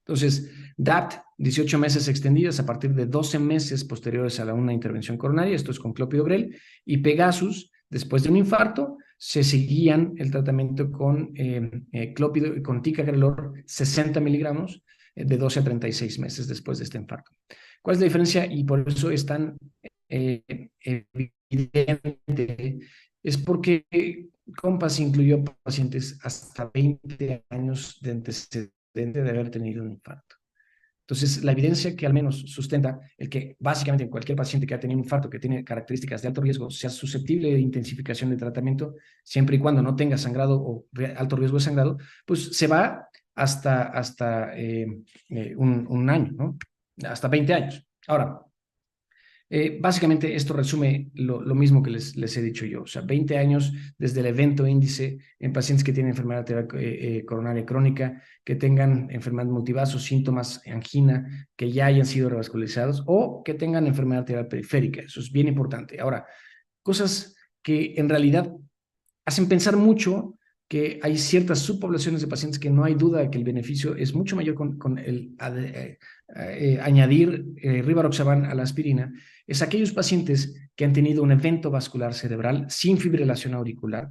Entonces, DAT, 18 meses extendidas a partir de 12 meses posteriores a una intervención coronaria, esto es con clopidogrel, y Pegasus, después de un infarto, se seguían el tratamiento con con ticagrelor 60 miligramos de 12 a 36 meses después de este infarto. ¿Cuál es la diferencia? Y por eso es tan evidente, es porque COMPASS incluyó pacientes hasta 20 años de antecedentes de haber tenido un infarto. Entonces, la evidencia que al menos sustenta el que básicamente cualquier paciente que ha tenido un infarto, que tiene características de alto riesgo, sea susceptible de intensificación de tratamiento, siempre y cuando no tenga sangrado o alto riesgo de sangrado, pues se va hasta un año, ¿no? Hasta 20 años. Ahora, básicamente esto resume lo mismo que les he dicho yo, o sea, 20 años desde el evento índice en pacientes que tienen enfermedad coronaria crónica, que tengan enfermedad multivaso, síntomas, angina, que ya hayan sido revascularizados o que tengan enfermedad arterial periférica. Eso es bien importante. Ahora, cosas que en realidad hacen pensar mucho que hay ciertas subpoblaciones de pacientes que no hay duda de que el beneficio es mucho mayor con el añadir rivaroxaban a la aspirina, es aquellos pacientes que han tenido un evento vascular cerebral sin fibrilación auricular,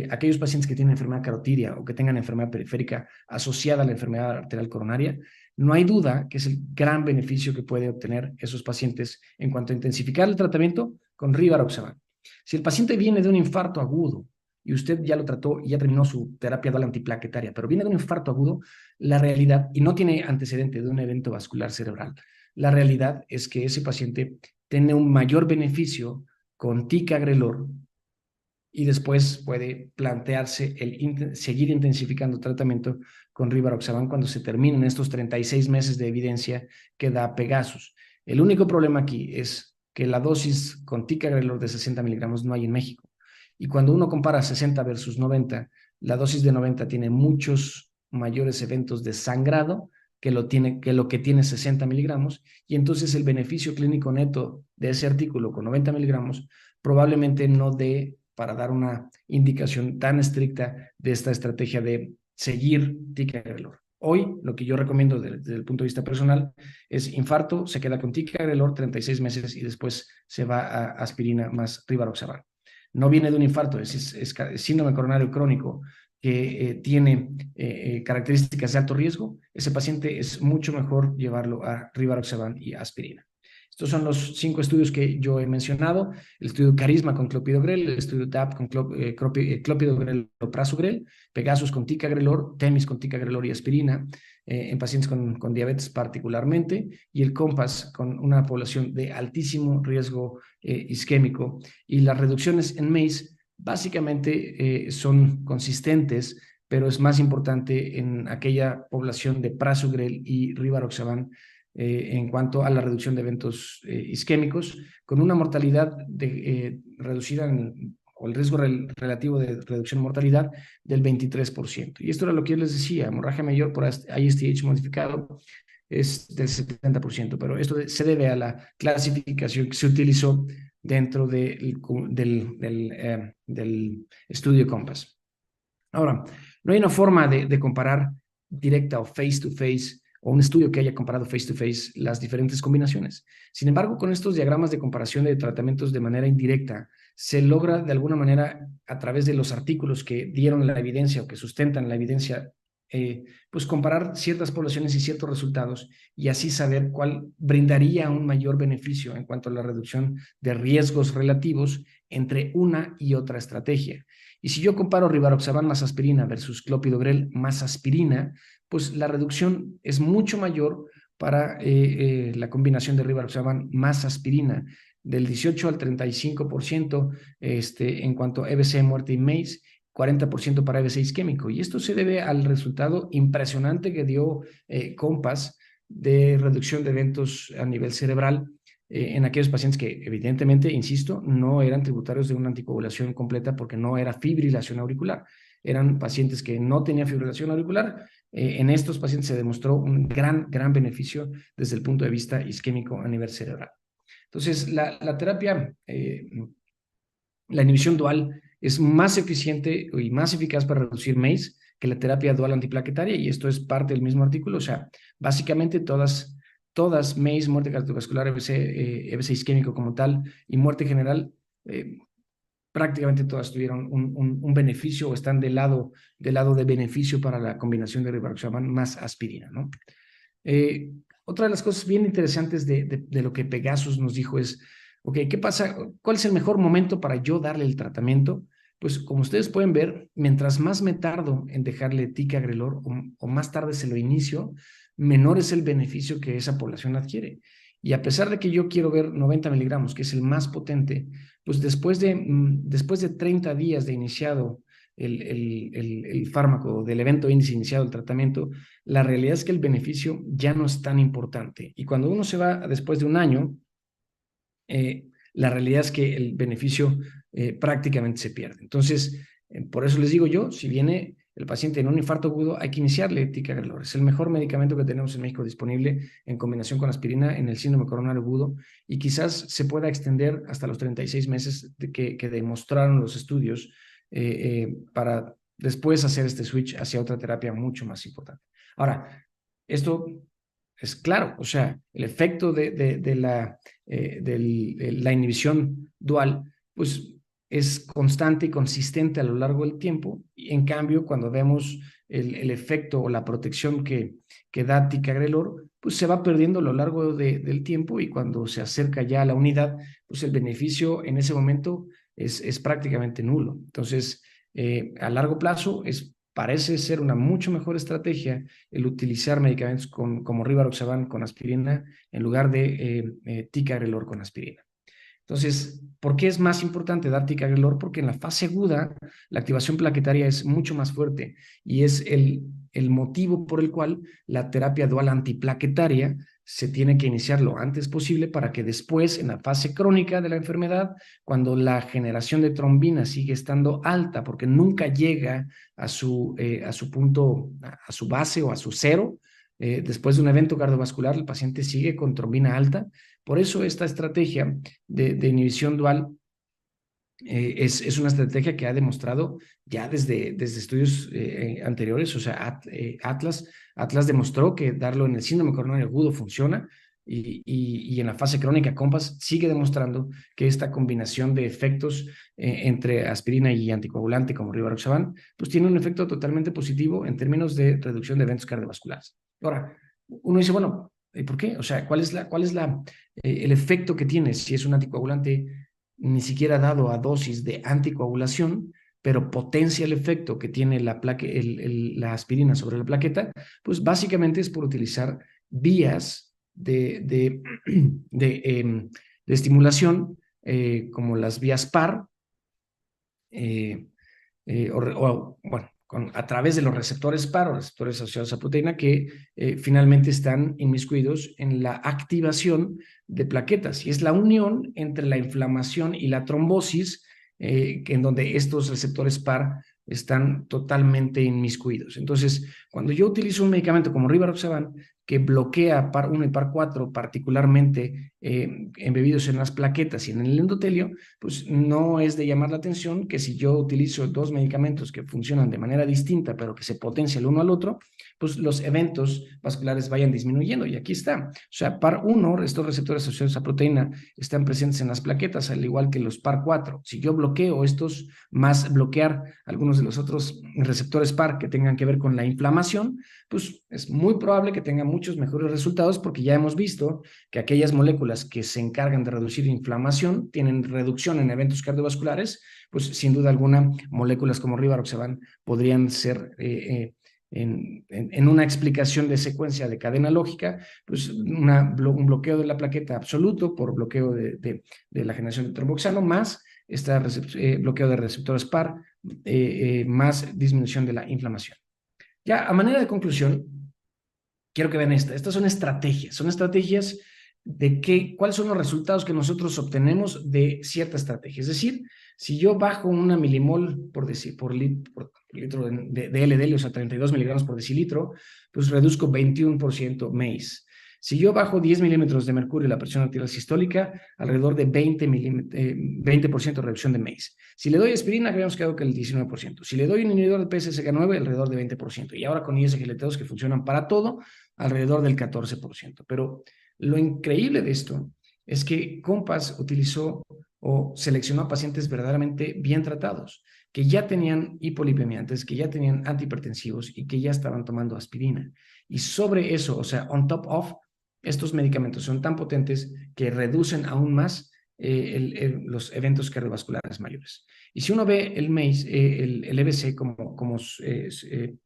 aquellos pacientes que tienen enfermedad carotidia o que tengan enfermedad periférica asociada a la enfermedad arterial coronaria. No hay duda que es el gran beneficio que puede obtener esos pacientes en cuanto a intensificar el tratamiento con rivaroxaban. Si el paciente viene de un infarto agudo y usted ya lo trató y ya terminó su terapia dual antiplaquetaria, pero viene de un infarto agudo, la realidad, y no tiene antecedente de un evento vascular cerebral, la realidad es que ese paciente tiene un mayor beneficio con ticagrelor y después puede plantearse seguir intensificando tratamiento con rivaroxaban cuando se terminen estos 36 meses de evidencia que da Pegasus. El único problema aquí es que la dosis con ticagrelor de 60 miligramos no hay en México. Y cuando uno compara 60 versus 90, la dosis de 90 tiene muchos mayores eventos de sangrado que lo que tiene 60 miligramos, y entonces el beneficio clínico neto de ese artículo con 90 miligramos probablemente no dé para dar una indicación tan estricta de esta estrategia de seguir ticagrelor. Hoy, lo que yo recomiendo desde el punto de vista personal es infarto, se queda con ticagrelor 36 meses y después se va a aspirina más rivaroxaban. No viene de un infarto, es síndrome coronario crónico que tiene características de alto riesgo. Ese paciente es mucho mejor llevarlo a rivaroxaban y aspirina. Estos son los 5 estudios que yo he mencionado: el estudio Carisma con clopidogrel, el estudio TAP con clopidogrel o prasugrel, Pegasus con ticagrelor, Temis con ticagrelor y aspirina, en pacientes con diabetes particularmente, y el COMPAS con una población de altísimo riesgo isquémico. Y las reducciones en MACE básicamente son consistentes, pero es más importante en aquella población de prasugrel y rivaroxaban en cuanto a la reducción de eventos isquémicos, con una mortalidad reducida o el riesgo relativo de reducción de mortalidad del 23%. Y esto era lo que yo les decía: hemorragia mayor por ISTH modificado es del 70%, pero esto se debe a la clasificación que se utilizó dentro del estudio COMPAS. Ahora, no hay una forma de comparar directa o face-to-face, o un estudio que haya comparado face-to-face las diferentes combinaciones. Sin embargo, con estos diagramas de comparación de tratamientos de manera indirecta, se logra de alguna manera, a través de los artículos que dieron la evidencia o que sustentan la evidencia, pues comparar ciertas poblaciones y ciertos resultados, y así saber cuál brindaría un mayor beneficio en cuanto a la reducción de riesgos relativos entre una y otra estrategia. Y si yo comparo rivaroxaban más aspirina versus clopidogrel más aspirina, pues la reducción es mucho mayor para la combinación de rivaroxaban más aspirina, del 18 al 35% en cuanto a EBC, muerte y MACE, 40% para EBC isquémico. Y esto se debe al resultado impresionante que dio COMPAS de reducción de eventos a nivel cerebral en aquellos pacientes que, evidentemente, insisto, no eran tributarios de una anticoagulación completa porque no era fibrilación auricular. Eran pacientes que no tenían fibrilación auricular. En estos pacientes se demostró un gran beneficio desde el punto de vista isquémico a nivel cerebral. Entonces, la terapia, la inhibición dual es más eficiente y más eficaz para reducir MACE que la terapia dual antiplaquetaria, y esto es parte del mismo artículo. O sea, básicamente todas MACE, muerte cardiovascular, EBC isquémico como tal, y muerte general, prácticamente todas tuvieron un beneficio o están del lado de beneficio para la combinación de rivaroxaban más aspirina, ¿no? Otra de las cosas bien interesantes de lo que Pegasus nos dijo es: ok, ¿qué pasa? ¿Cuál es el mejor momento para yo darle el tratamiento? Pues como ustedes pueden ver, mientras más me tardo en dejarle ticagrelor o más tarde se lo inicio, menor es el beneficio que esa población adquiere. Y a pesar de que yo quiero ver 90 miligramos, que es el más potente, pues después de 30 días de iniciado el fármaco, del evento índice iniciado el tratamiento, la realidad es que el beneficio ya no es tan importante. Y cuando uno se va después de un año, la realidad es que el beneficio prácticamente se pierde. Entonces, por eso les digo yo, si viene el paciente en un infarto agudo, hay que iniciarle ticagrelor. Es el mejor medicamento que tenemos en México disponible en combinación con aspirina en el síndrome coronario agudo, y quizás se pueda extender hasta los 36 meses que demostraron los estudios para después hacer este switch hacia otra terapia mucho más importante. Ahora, esto es claro, o sea, el efecto de la inhibición dual, pues es constante y consistente a lo largo del tiempo, y en cambio, cuando vemos el efecto o la protección que da ticagrelor, pues se va perdiendo a lo largo del tiempo, y cuando se acerca ya a la unidad, pues el beneficio en ese momento es prácticamente nulo. Entonces, a largo plazo parece ser una mucho mejor estrategia el utilizar medicamentos como rivaroxaban con aspirina en lugar de ticagrelor con aspirina. Entonces, ¿por qué es más importante dar ticagrelor? Porque en la fase aguda la activación plaquetaria es mucho más fuerte, y es el motivo por el cual la terapia dual antiplaquetaria se tiene que iniciar lo antes posible para que después, en la fase crónica de la enfermedad, cuando la generación de trombina sigue estando alta, porque nunca llega a su punto, a su base o a su cero, después de un evento cardiovascular, el paciente sigue con trombina alta. Por eso esta estrategia de inhibición dual es una estrategia que ha demostrado ya desde estudios anteriores, o sea, Atlas demostró que darlo en el síndrome coronario agudo funciona y en la fase crónica COMPASS sigue demostrando que esta combinación de efectos entre aspirina y anticoagulante como rivaroxaban, pues tiene un efecto totalmente positivo en términos de reducción de eventos cardiovasculares. Ahora, uno dice, bueno, ¿por qué? O sea, ¿cuál es el efecto que tiene si es un anticoagulante ni siquiera dado a dosis de anticoagulación, pero potencia el efecto que tiene la aspirina sobre la plaqueta? Pues básicamente es por utilizar vías de estimulación como las vías PAR, bueno, a través de los receptores PAR o receptores asociados a proteína que finalmente están inmiscuidos en la activación de plaquetas. Y es la unión entre la inflamación y la trombosis en donde estos receptores PAR están totalmente inmiscuidos. Entonces, cuando yo utilizo un medicamento como rivaroxaban, que bloquea par 1 y par 4, particularmente embebidos en las plaquetas y en el endotelio, pues no es de llamar la atención que si yo utilizo dos medicamentos que funcionan de manera distinta, pero que se potencia el uno al otro, pues los eventos vasculares vayan disminuyendo. Y aquí está. O sea, par 1, estos receptores asociados a proteína, están presentes en las plaquetas, al igual que los par 4. Si yo bloqueo estos, más bloquear algunos de los otros receptores par que tengan que ver con la inflamación, pues es muy probable que tenga muchos mejores resultados, porque ya hemos visto que aquellas moléculas que se encargan de reducir inflamación tienen reducción en eventos cardiovasculares, pues sin duda alguna moléculas como rivaroxaban podrían ser en una explicación de secuencia de cadena lógica, pues un bloqueo de la plaqueta absoluto por bloqueo de la generación de tromboxano, más este bloqueo de receptores PAR, más disminución de la inflamación. Ya a manera de conclusión, quiero que vean estas son estrategias de cuáles son los resultados que nosotros obtenemos de cierta estrategia. Es decir, si yo bajo una milimol por litro de LDL, o sea, 32 miligramos por decilitro, pues reduzco 21% MACE. Si yo bajo 10 milímetros de mercurio la presión arterial sistólica, alrededor de 20% de reducción de MACE. Si le doy aspirina, habíamos quedado que el 19%. Si le doy un inhibidor de PCSK9, alrededor de 20%. Y ahora con ISGLT2 que funcionan para todo, alrededor del 14%. Pero lo increíble de esto es que COMPASS utilizó o seleccionó a pacientes verdaderamente bien tratados, que ya tenían hipolipemiantes, que ya tenían antihipertensivos y que ya estaban tomando aspirina. Y sobre eso, o sea, on top of, estos medicamentos son tan potentes que reducen aún más los eventos cardiovasculares mayores. Y si uno ve el MACE, el EBC como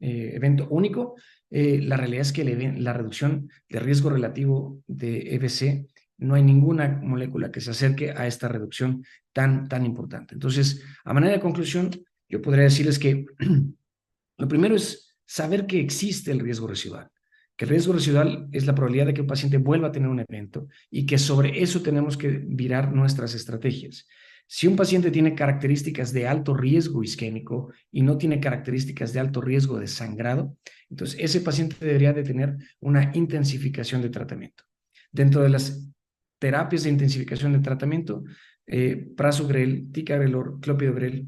evento único, la realidad es que la reducción de riesgo relativo de EBC, no hay ninguna molécula que se acerque a esta reducción tan importante. Entonces, a manera de conclusión, yo podría decirles que lo primero es saber que existe el riesgo residual, que el riesgo residual es la probabilidad de que un paciente vuelva a tener un evento y que sobre eso tenemos que virar nuestras estrategias. Si un paciente tiene características de alto riesgo isquémico y no tiene características de alto riesgo de sangrado, entonces ese paciente debería de tener una intensificación de tratamiento. Dentro de las terapias de intensificación de tratamiento, prasugrel, ticagrelor, clopidogrel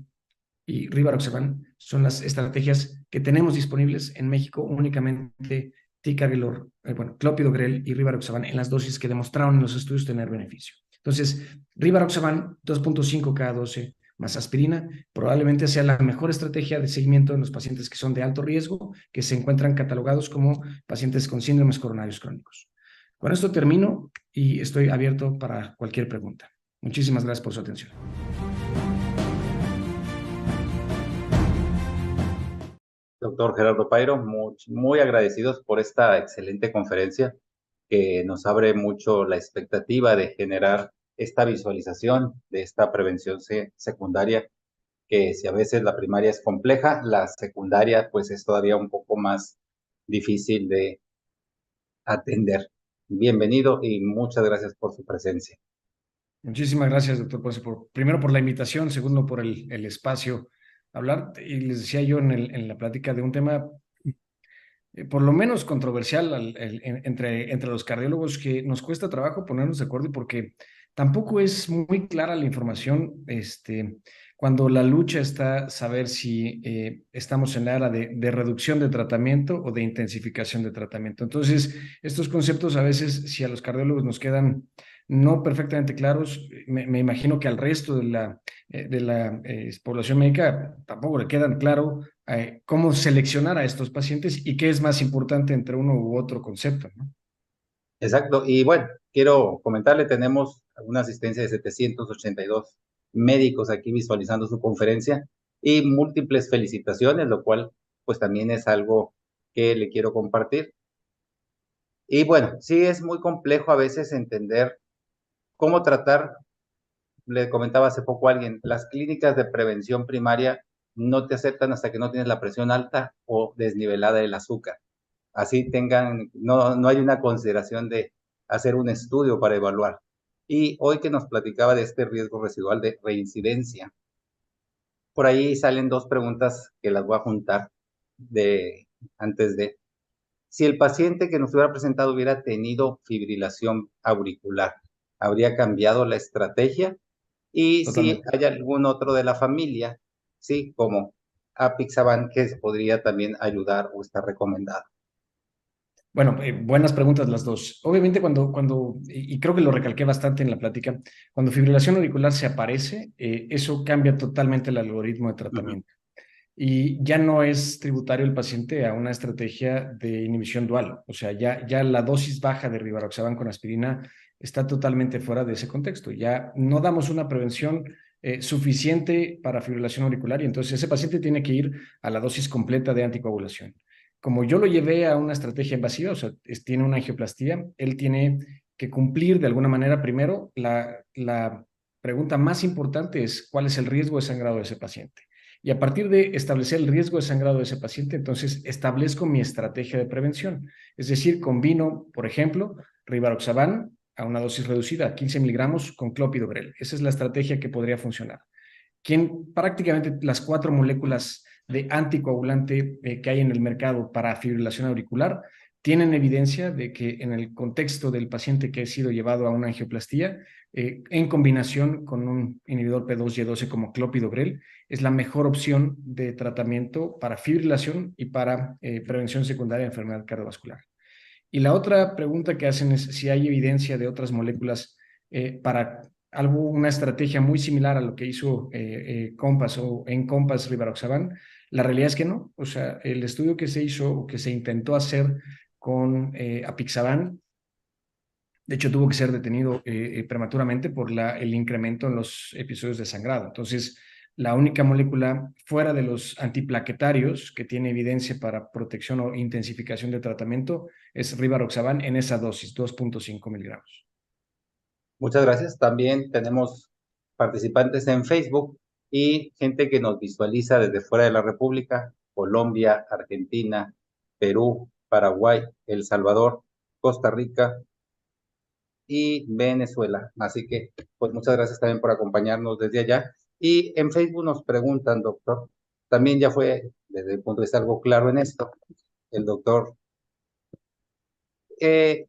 y rivaroxaban son las estrategias que tenemos disponibles en México, únicamente ticagrelor, clopidogrel y rivaroxaban en las dosis que demostraron en los estudios tener beneficio. Entonces, rivaroxaban 2.5 cada 12 más aspirina probablemente sea la mejor estrategia de seguimiento en los pacientes que son de alto riesgo, que se encuentran catalogados como pacientes con síndromes coronarios crónicos. Con esto termino y estoy abierto para cualquier pregunta. Muchísimas gracias por su atención. Doctor Gerardo Pairo, muy agradecidos por esta excelente conferencia que nos abre mucho la expectativa de generar esta visualización de esta prevención secundaria, que si a veces la primaria es compleja, la secundaria pues es todavía un poco más difícil de atender. bienvenido y muchas gracias por su presencia. Muchísimas gracias, doctor Ponce, primero por la invitación, segundo por el espacio hablar. Y les decía yo en la plática de un tema por lo menos controversial entre los cardiólogos, que nos cuesta trabajo ponernos de acuerdo porque tampoco es muy clara la información, cuando la lucha está saber si estamos en la era de reducción de tratamiento o de intensificación de tratamiento. Entonces, estos conceptos a veces, si a los cardiólogos nos quedan no perfectamente claros, me imagino que al resto de la población médica tampoco le quedan claro cómo seleccionar a estos pacientes y qué es más importante entre uno u otro concepto, ¿no? Exacto. Y bueno, quiero comentarle, tenemos una asistencia de 782 médicos aquí visualizando su conferencia y múltiples felicitaciones, lo cual pues también es algo que le quiero compartir. Y bueno, sí es muy complejo a veces entender cómo tratar. Le comentaba hace poco a alguien, las clínicas de prevención primaria no te aceptan hasta que no tienes la presión alta o desnivelada del azúcar. Así no hay una consideración de hacer un estudio para evaluar. Y hoy que nos platicaba de este riesgo residual de reincidencia, por ahí salen dos preguntas que las voy a juntar de antes de. Si el paciente que nos hubiera presentado hubiera tenido fibrilación auricular, ¿habría cambiado la estrategia? Y si Totalmente. hay algún otro de la familia, sí, como apixaban, que podría también ayudar o estar recomendado. Bueno, buenas preguntas las dos. Obviamente y creo que lo recalqué bastante en la plática, cuando fibrilación auricular se aparece, eso cambia totalmente el algoritmo de Ujú. tratamiento. Y ya no es tributario el paciente a una estrategia de inhibición dual. O sea, ya la dosis baja de rivaroxaban con aspirina está totalmente fuera de ese contexto. Ya no damos una prevención suficiente para fibrilación auricular y entonces ese paciente tiene que ir a la dosis completa de anticoagulación. Como yo lo llevé a una estrategia invasiva, o sea, tiene una angioplastía, él tiene que cumplir de alguna manera primero la pregunta más importante es cuál es el riesgo de sangrado de ese paciente. Y a partir de establecer el riesgo de sangrado de ese paciente, entonces establezco mi estrategia de prevención. Es decir, combino, por ejemplo, rivaroxaban a una dosis reducida, 15 miligramos, con clopidogrel. Esa es la estrategia que podría funcionar. Prácticamente las 4 moléculas de anticoagulante que hay en el mercado para fibrilación auricular tienen evidencia de que en el contexto del paciente que ha sido llevado a una angioplastía, en combinación con un inhibidor P2Y12 como clopidogrel, es la mejor opción de tratamiento para fibrilación y para prevención secundaria de enfermedad cardiovascular. Y la otra pregunta que hacen es si hay evidencia de otras moléculas para una estrategia muy similar a lo que hizo Compass o en Compass Rivaroxaban. La realidad es que no. O sea, el estudio que se hizo o que se intentó hacer con apixaban, de hecho, tuvo que ser detenido prematuramente por el incremento en los episodios de sangrado. Entonces, la única molécula fuera de los antiplaquetarios que tiene evidencia para protección o intensificación de tratamiento es rivaroxaban en esa dosis, 2.5 miligramos. Muchas gracias. También tenemos participantes en Facebook y gente que nos visualiza desde fuera de la República, Colombia, Argentina, Perú, Paraguay, El Salvador, Costa Rica y Venezuela. Así que, pues muchas gracias también por acompañarnos desde allá. Y en Facebook nos preguntan, doctor, también ya fue desde el punto de vista algo claro en esto, el doctor, eh,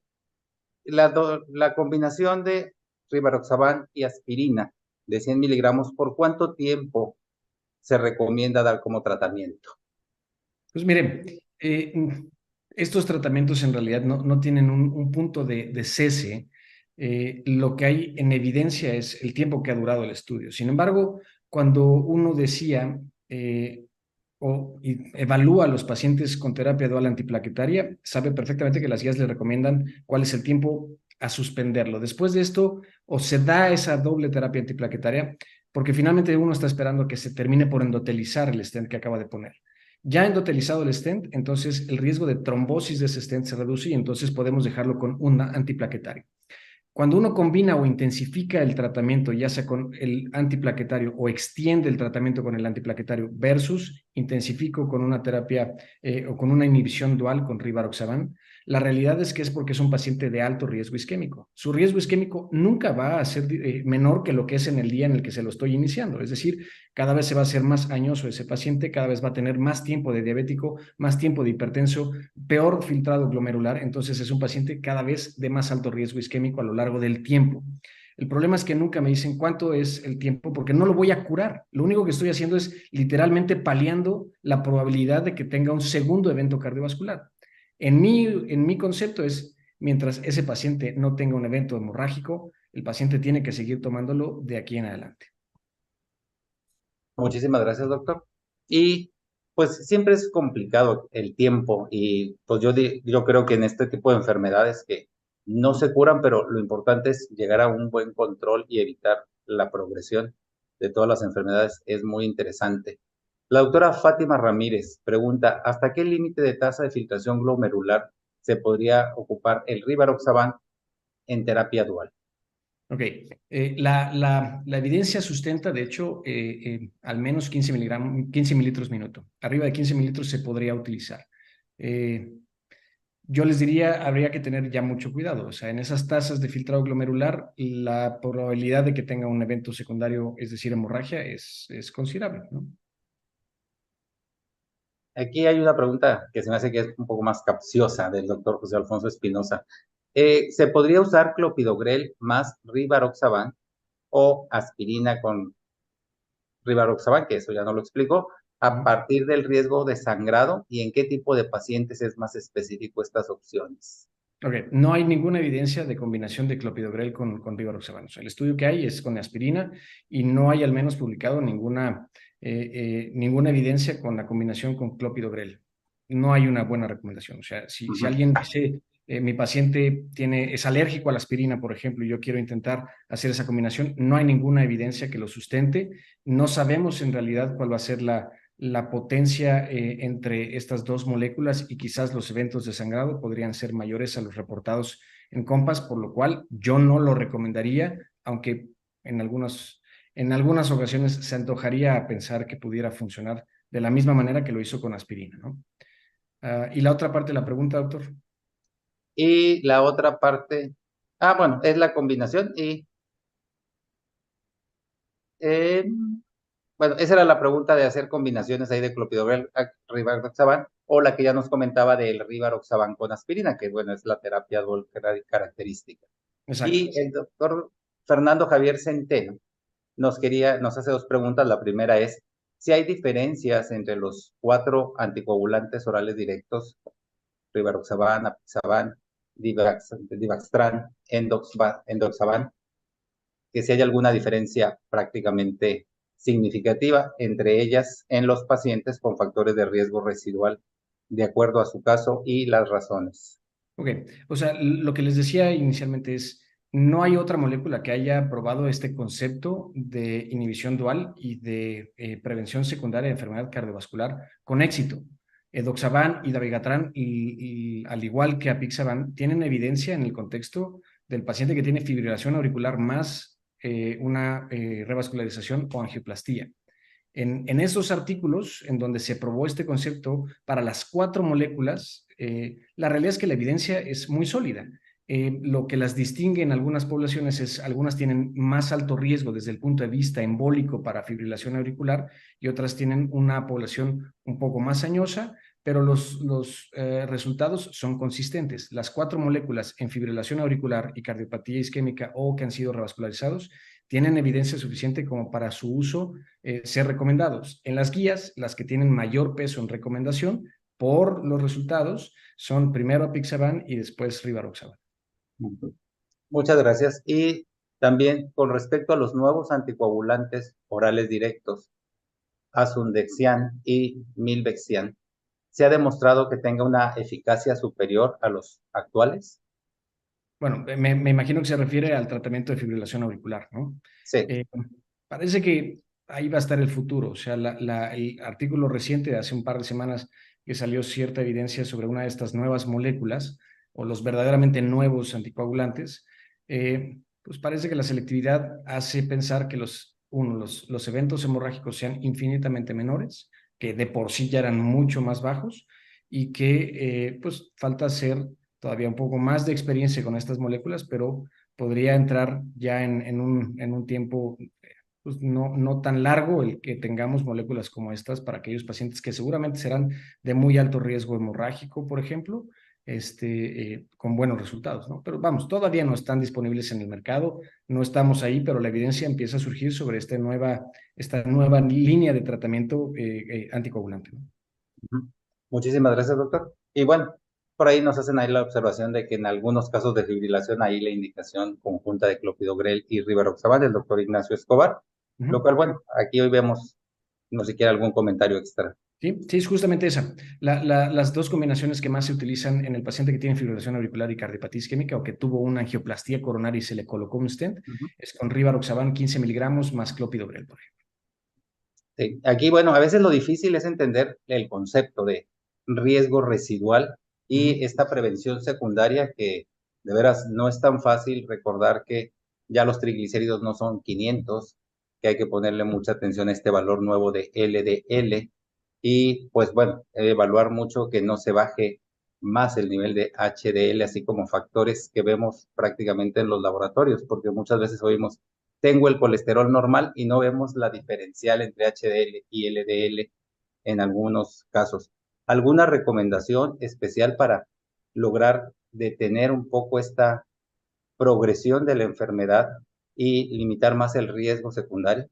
la combinación de rivaroxaban y aspirina de 100 miligramos, ¿por cuánto tiempo se recomienda dar como tratamiento? Pues miren, estos tratamientos en realidad no tienen un punto de cese. Lo que hay en evidencia es el tiempo que ha durado el estudio. Sin embargo, cuando uno decía evalúa a los pacientes con terapia dual antiplaquetaria, sabe perfectamente que las guías le recomiendan cuál es el tiempo a suspenderlo. Después de esto, o se da esa doble terapia antiplaquetaria, porque finalmente uno está esperando que se termine por endotelizar el stent que acaba de poner. Ya endotelizado el stent, entonces el riesgo de trombosis de ese stent se reduce y entonces podemos dejarlo con un antiplaquetario. Cuando uno combina o intensifica el tratamiento, ya sea con el antiplaquetario o extiende el tratamiento con el antiplaquetario versus intensifico con una terapia o con una inhibición dual con rivaroxaban, La realidad es que es porque es un paciente de alto riesgo isquémico. Su riesgo isquémico nunca va a ser menor que lo que es en el día en el que se lo estoy iniciando. Es decir, cada vez se va a hacer más añoso ese paciente, cada vez va a tener más tiempo de diabético, más tiempo de hipertenso, peor filtrado glomerular. Entonces es un paciente cada vez de más alto riesgo isquémico a lo largo del tiempo. El problema es que nunca me dicen cuánto es el tiempo porque no lo voy a curar. Lo único que estoy haciendo es literalmente paliando la probabilidad de que tenga un segundo evento cardiovascular. En mi concepto es, mientras ese paciente no tenga un evento hemorrágico, el paciente tiene que seguir tomándolo de aquí en adelante. Muchísimas gracias, doctor. Y pues siempre es complicado el tiempo y pues yo creo que en este tipo de enfermedades que no se curan, pero lo importante es llegar a un buen control y evitar la progresión de todas las enfermedades. Es muy interesante. La doctora Fátima Ramírez pregunta, ¿hasta qué límite de tasa de filtración glomerular se podría ocupar el Rivaroxaban en terapia dual? Ok, la evidencia sustenta, de hecho, al menos 15 miligramos, 15 mililitros minuto. Arriba de 15 mililitros se podría utilizar. Eh, yo les diría, habría que tener ya mucho cuidado. O sea, en esas tasas de filtrado glomerular, la probabilidad de que tenga un evento secundario, es decir, hemorragia, es considerable, ¿no? Aquí hay una pregunta que se me hace que es un poco más capciosa del doctor José Alfonso Espinosa. ¿Se podría usar clopidogrel más Rivaroxaban o aspirina con Rivaroxaban, que eso ya no lo explico, a partir del riesgo de sangrado y en qué tipo de pacientes es más específico estas opciones? Ok, no hay ninguna evidencia de combinación de clopidogrel con rivaroxaban. O sea, el estudio que hay es con aspirina y no hay al menos publicado ninguna evidencia con la combinación con clopidogrel. No hay una buena recomendación. O sea, si Ujú. alguien dice, mi paciente es alérgico a la aspirina, por ejemplo, y yo quiero intentar hacer esa combinación, no hay ninguna evidencia que lo sustente. No sabemos en realidad cuál va a ser la potencia entre estas dos moléculas y quizás los eventos de sangrado podrían ser mayores a los reportados en COMPASS, por lo cual yo no lo recomendaría, aunque en algunas ocasiones se antojaría a pensar que pudiera funcionar de la misma manera que lo hizo con aspirina, ¿no? Y la otra parte de la pregunta, doctor. Y la otra parte, bueno, es la combinación y eh, bueno, esa era la pregunta de hacer combinaciones ahí de clopidogrel, rivaroxaban, o la que ya nos comentaba del rivaroxaban con aspirina, que bueno, es la terapia dual característica. Exacto. Y el doctor Fernando Javier Centeno nos hace dos preguntas. La primera es si hay diferencias entre los cuatro anticoagulantes orales directos, rivaroxaban, apixaban, divaxtran, endoxaban, que si hay alguna diferencia prácticamente significativa entre ellas en los pacientes con factores de riesgo residual, de acuerdo a su caso y las razones. Ok, o sea, lo que les decía inicialmente es, no hay otra molécula que haya probado este concepto de inhibición dual y de prevención secundaria de enfermedad cardiovascular con éxito. Edoxaban y dabigatran, y al igual que apixaban, tienen evidencia en el contexto del paciente que tiene fibrilación auricular más una revascularización o angioplastía. En esos artículos en donde se probó este concepto para las cuatro moléculas, la realidad es que la evidencia es muy sólida. Lo que las distingue en algunas poblaciones es, algunas tienen más alto riesgo desde el punto de vista embólico para fibrilación auricular y otras tienen una población un poco más añosa, pero los resultados son consistentes. Las cuatro moléculas en fibrilación auricular y cardiopatía isquémica o que han sido revascularizados tienen evidencia suficiente como para su uso ser recomendados. En las guías, las que tienen mayor peso en recomendación por los resultados son primero apixaban y después rivaroxaban. Muchas gracias. Y también con respecto a los nuevos anticoagulantes orales directos, asundexian y milvexian, ¿se ha demostrado que tenga una eficacia superior a los actuales? Bueno, me imagino que se refiere al tratamiento de fibrilación auricular, ¿no? Sí. Eh, parece que ahí va a estar el futuro. O sea, el artículo reciente de hace un par de semanas que salió cierta evidencia sobre una de estas nuevas moléculas o los verdaderamente nuevos anticoagulantes, pues parece que la selectividad hace pensar que los eventos hemorrágicos sean infinitamente menores, que de por sí ya eran mucho más bajos y que pues falta hacer todavía un poco más de experiencia con estas moléculas, pero podría entrar ya en un tiempo pues no tan largo el que tengamos moléculas como estas para aquellos pacientes que seguramente serán de muy alto riesgo hemorrágico, por ejemplo, con buenos resultados, ¿no? Pero vamos, todavía no están disponibles en el mercado, no estamos ahí, pero la evidencia empieza a surgir sobre esta nueva línea de tratamiento anticoagulante, ¿no? Ujú. Muchísimas gracias, doctor. Y bueno, por ahí nos hacen ahí la observación de que en algunos casos de fibrilación ahí la indicación conjunta de clopidogrel y rivaroxaban del doctor Ignacio Escobar, lo Ujú. cual, bueno, aquí hoy vemos no siquiera algún comentario extra. Sí, sí, es justamente esa. Las dos combinaciones que más se utilizan en el paciente que tiene fibrilación auricular y cardiopatía isquémica o que tuvo una angioplastía coronaria y se le colocó un stent Ujú. es con rivaroxaban 15 miligramos más clopidogrel, por ejemplo. Sí, aquí, bueno, a veces lo difícil es entender el concepto de riesgo residual Ujú. y esta prevención secundaria que de veras no es tan fácil recordar que ya los triglicéridos no son 500, que hay que ponerle mucha atención a este valor nuevo de LDL y pues bueno, evaluar mucho que no se baje más el nivel de HDL, así como factores que vemos prácticamente en los laboratorios, porque muchas veces oímos tengo el colesterol normal y no vemos la diferencial entre HDL y LDL en algunos casos. ¿Alguna recomendación especial para lograr detener un poco esta progresión de la enfermedad y limitar más el riesgo secundario?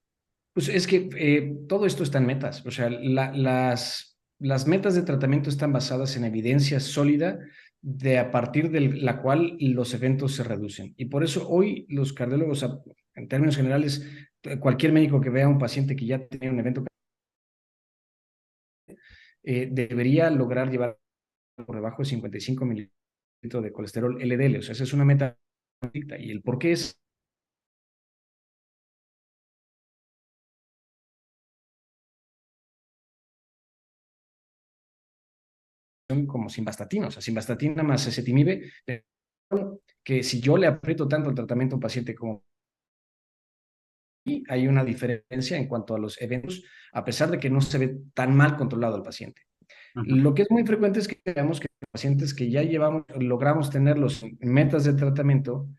Pues es que todo esto está en metas. O sea, las metas de tratamiento están basadas en evidencia sólida de a partir de la cual los eventos se reducen. Y por eso hoy los cardiólogos, en términos generales, cualquier médico que vea a un paciente que ya tiene un evento debería lograr llevar por debajo de 55 mililitros de colesterol LDL. O sea, esa es una meta estricta. Y el por qué es como simvastatina, o sea, simvastatina más ezetimibe, que si yo le aprieto tanto el tratamiento a un paciente como hay una diferencia en cuanto a los eventos, a pesar de que no se ve tan mal controlado el paciente. Ujú. Lo que es muy frecuente es que veamos que pacientes que ya logramos tener los metas de tratamiento,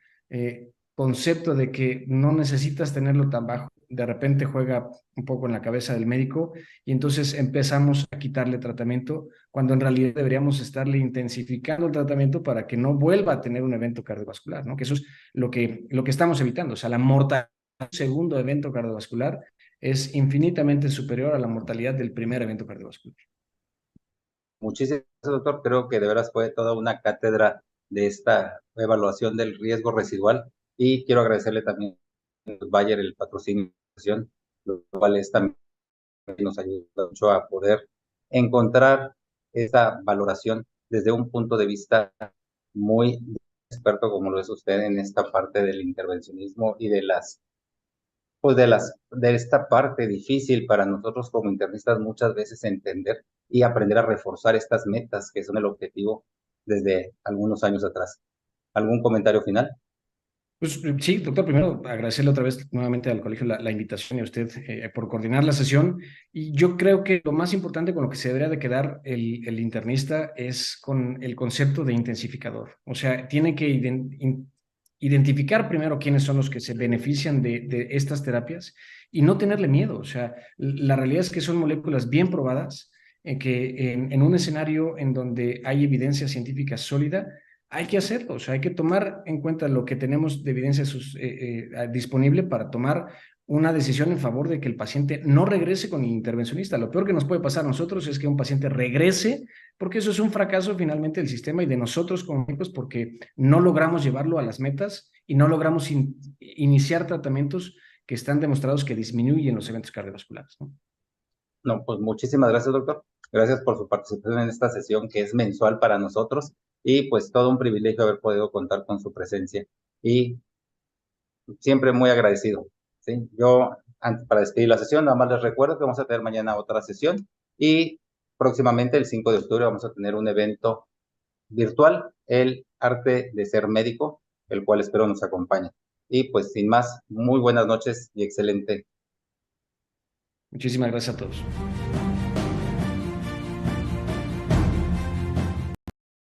concepto de que no necesitas tenerlo tan bajo, de repente juega un poco en la cabeza del médico y entonces empezamos a quitarle tratamiento cuando en realidad deberíamos estarle intensificando el tratamiento para que no vuelva a tener un evento cardiovascular, ¿no? Que eso es lo que estamos evitando, o sea, la mortalidad del segundo evento cardiovascular es infinitamente superior a la mortalidad del primer evento cardiovascular. Muchísimas gracias, doctor. Creo que de veras fue toda una cátedra de esta evaluación del riesgo residual y quiero agradecerle también a Bayer el patrocinio, lo cual es también nos ayuda mucho a poder encontrar esta valoración desde un punto de vista muy experto como lo es usted en esta parte del intervencionismo y de de esta parte difícil para nosotros como internistas muchas veces entender y aprender a reforzar estas metas que son el objetivo desde algunos años atrás. ¿Algún comentario final? Pues sí, doctor, primero agradecerle otra vez nuevamente al colegio la invitación y a usted por coordinar la sesión. Y yo creo que lo más importante con lo que se debería de quedar el internista es con el concepto de intensificador. O sea, tiene que identificar primero quiénes son los que se benefician de estas terapias y no tenerle miedo. O sea, la realidad es que son moléculas bien probadas, que en un escenario en donde hay evidencia científica sólida, hay que hacerlo, o sea, hay que tomar en cuenta lo que tenemos de evidencia disponible para tomar una decisión en favor de que el paciente no regrese con el intervencionista. Lo peor que nos puede pasar a nosotros es que un paciente regrese, porque eso es un fracaso finalmente del sistema y de nosotros como médicos, porque no logramos llevarlo a las metas y no logramos iniciar tratamientos que están demostrados que disminuyen los eventos cardiovasculares, ¿no? No, pues muchísimas gracias, doctor. Gracias por su participación en esta sesión que es mensual para nosotros y pues todo un privilegio haber podido contar con su presencia y siempre muy agradecido. ¿Sí? Yo, para despedir la sesión, nada más les recuerdo que vamos a tener mañana otra sesión y próximamente el 5 de octubre vamos a tener un evento virtual, el arte de ser médico, el cual espero nos acompañe. Y pues sin más, muy buenas noches y excelente. Muchísimas gracias a todos.